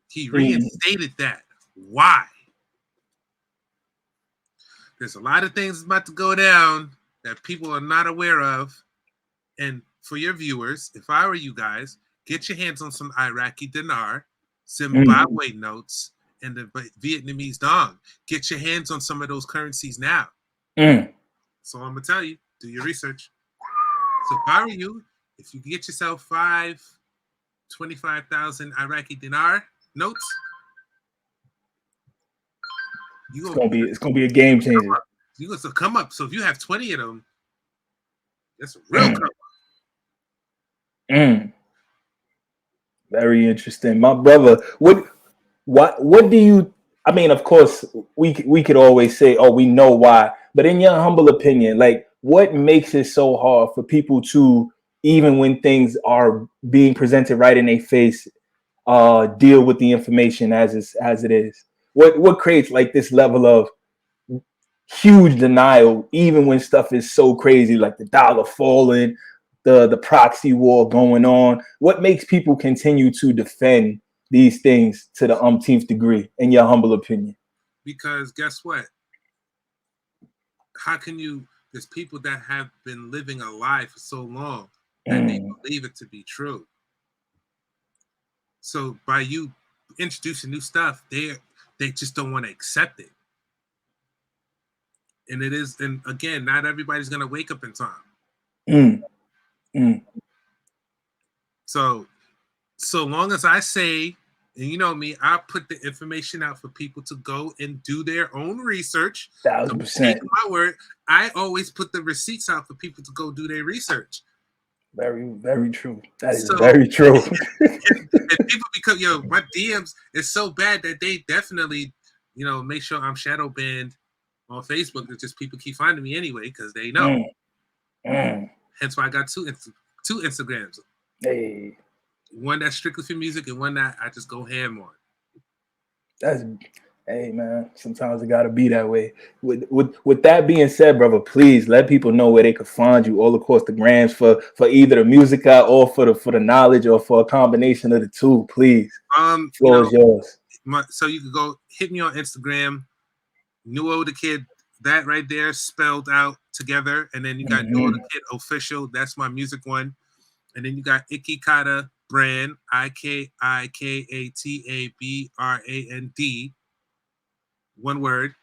He reinstated that. Why? There's a lot of things about to go down that people are not aware of. And for your viewers, if I were you guys, get your hands on some Iraqi dinar, Zimbabwe notes, and the Vietnamese dong. Get your hands on some of those currencies now. So I'm gonna tell you, do your research. So if I were you, if you get yourself 25,000 Iraqi dinar notes, It's gonna be a game changer. You're gonna come up. So if you have 20 of them, that's a real come up. Very interesting, my brother. What do you? I mean, of course, we could always say, "Oh, we know why," but in your humble opinion, like, what makes it so hard for people to, even when things are being presented right in their face, deal with the information as it is? What creates like this level of huge denial, even when stuff is so crazy, like the dollar falling, the proxy war going on? What makes people continue to defend these things to the umpteenth degree, in your humble opinion? Because guess what? How can you? There's people that have been living a lie for so long that they believe it to be true. So by you introducing new stuff, they just don't want to accept it. And it is, and again, not everybody's gonna wake up in time. So long as I say, and you know me, I put the information out for people to go and do their own research. 1,000%. Take my word. I always put the receipts out for people to go do their research. Very, very true. That is very true. and people become, my DMs is so bad that they definitely, make sure I'm shadow banned on Facebook. It's just people keep finding me anyway because they know. Hence why I got two Instagrams. Hey. One that's strictly for music and one that I just go ham on. Hey man, sometimes it gotta be that way. With that being said, brother, please let people know where they could find you all across the grams for either the music or for the knowledge or for a combination of the two, please. Floor is yours. So you could go hit me on Instagram, Newo Tha Kidd, that right there spelled out together, and then you got Newo Tha Kidd official. That's my music one, and then you got iKikata brand, IKIKATA one word,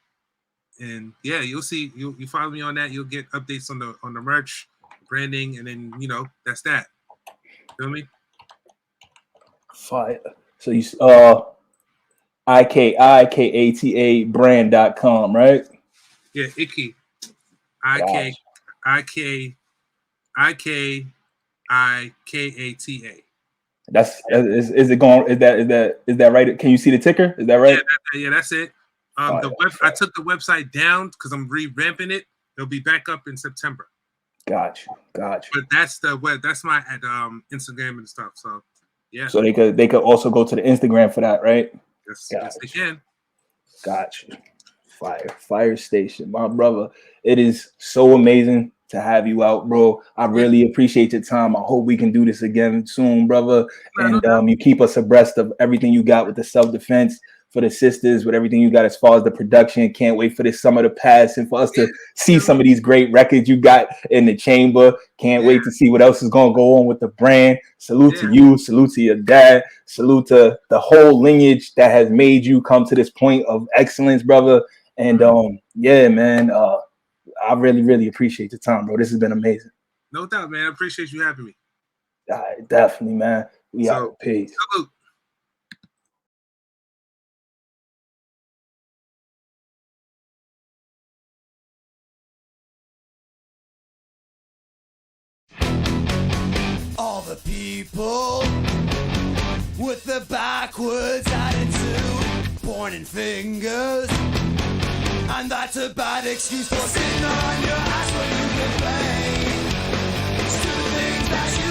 and yeah, you'll see. You follow me on that, you'll get updates on the merch, branding, and then that's that. Feel me? Fire. So you IKIKATA brand.com, right? Yeah, Icky. IKIKATA. Is it going? Is that right? Can you see the ticker? Is that right? Yeah, that's it. I took the website down because I'm revamping it. It'll be back up in September. Got you. But that's the web. That's my Instagram and stuff. So yeah. So they could also go to the Instagram for that, right? Yes, they can. Got you. Fire station, my brother. It is so amazing to have you out, bro. I really appreciate your time. I hope we can do this again soon, brother. And you keep us abreast of everything you got with the self-defense for the sisters, with everything you got as far as the production. Can't wait for this summer to pass and for us to see some of these great records you got in the chamber. Can't wait to see what else is going to go on with the brand. Salute to you. Salute to your dad. Salute to the whole lineage that has made you come to this point of excellence, brother. And yeah, man, I really, really appreciate the time, bro. This has been amazing. No doubt, man. I appreciate you having me. Definitely, man. We out. Peace. Salute. All the people with the backwards attitude, pointing fingers, and that's a bad excuse for sitting on your ass when you complain. It's two things that you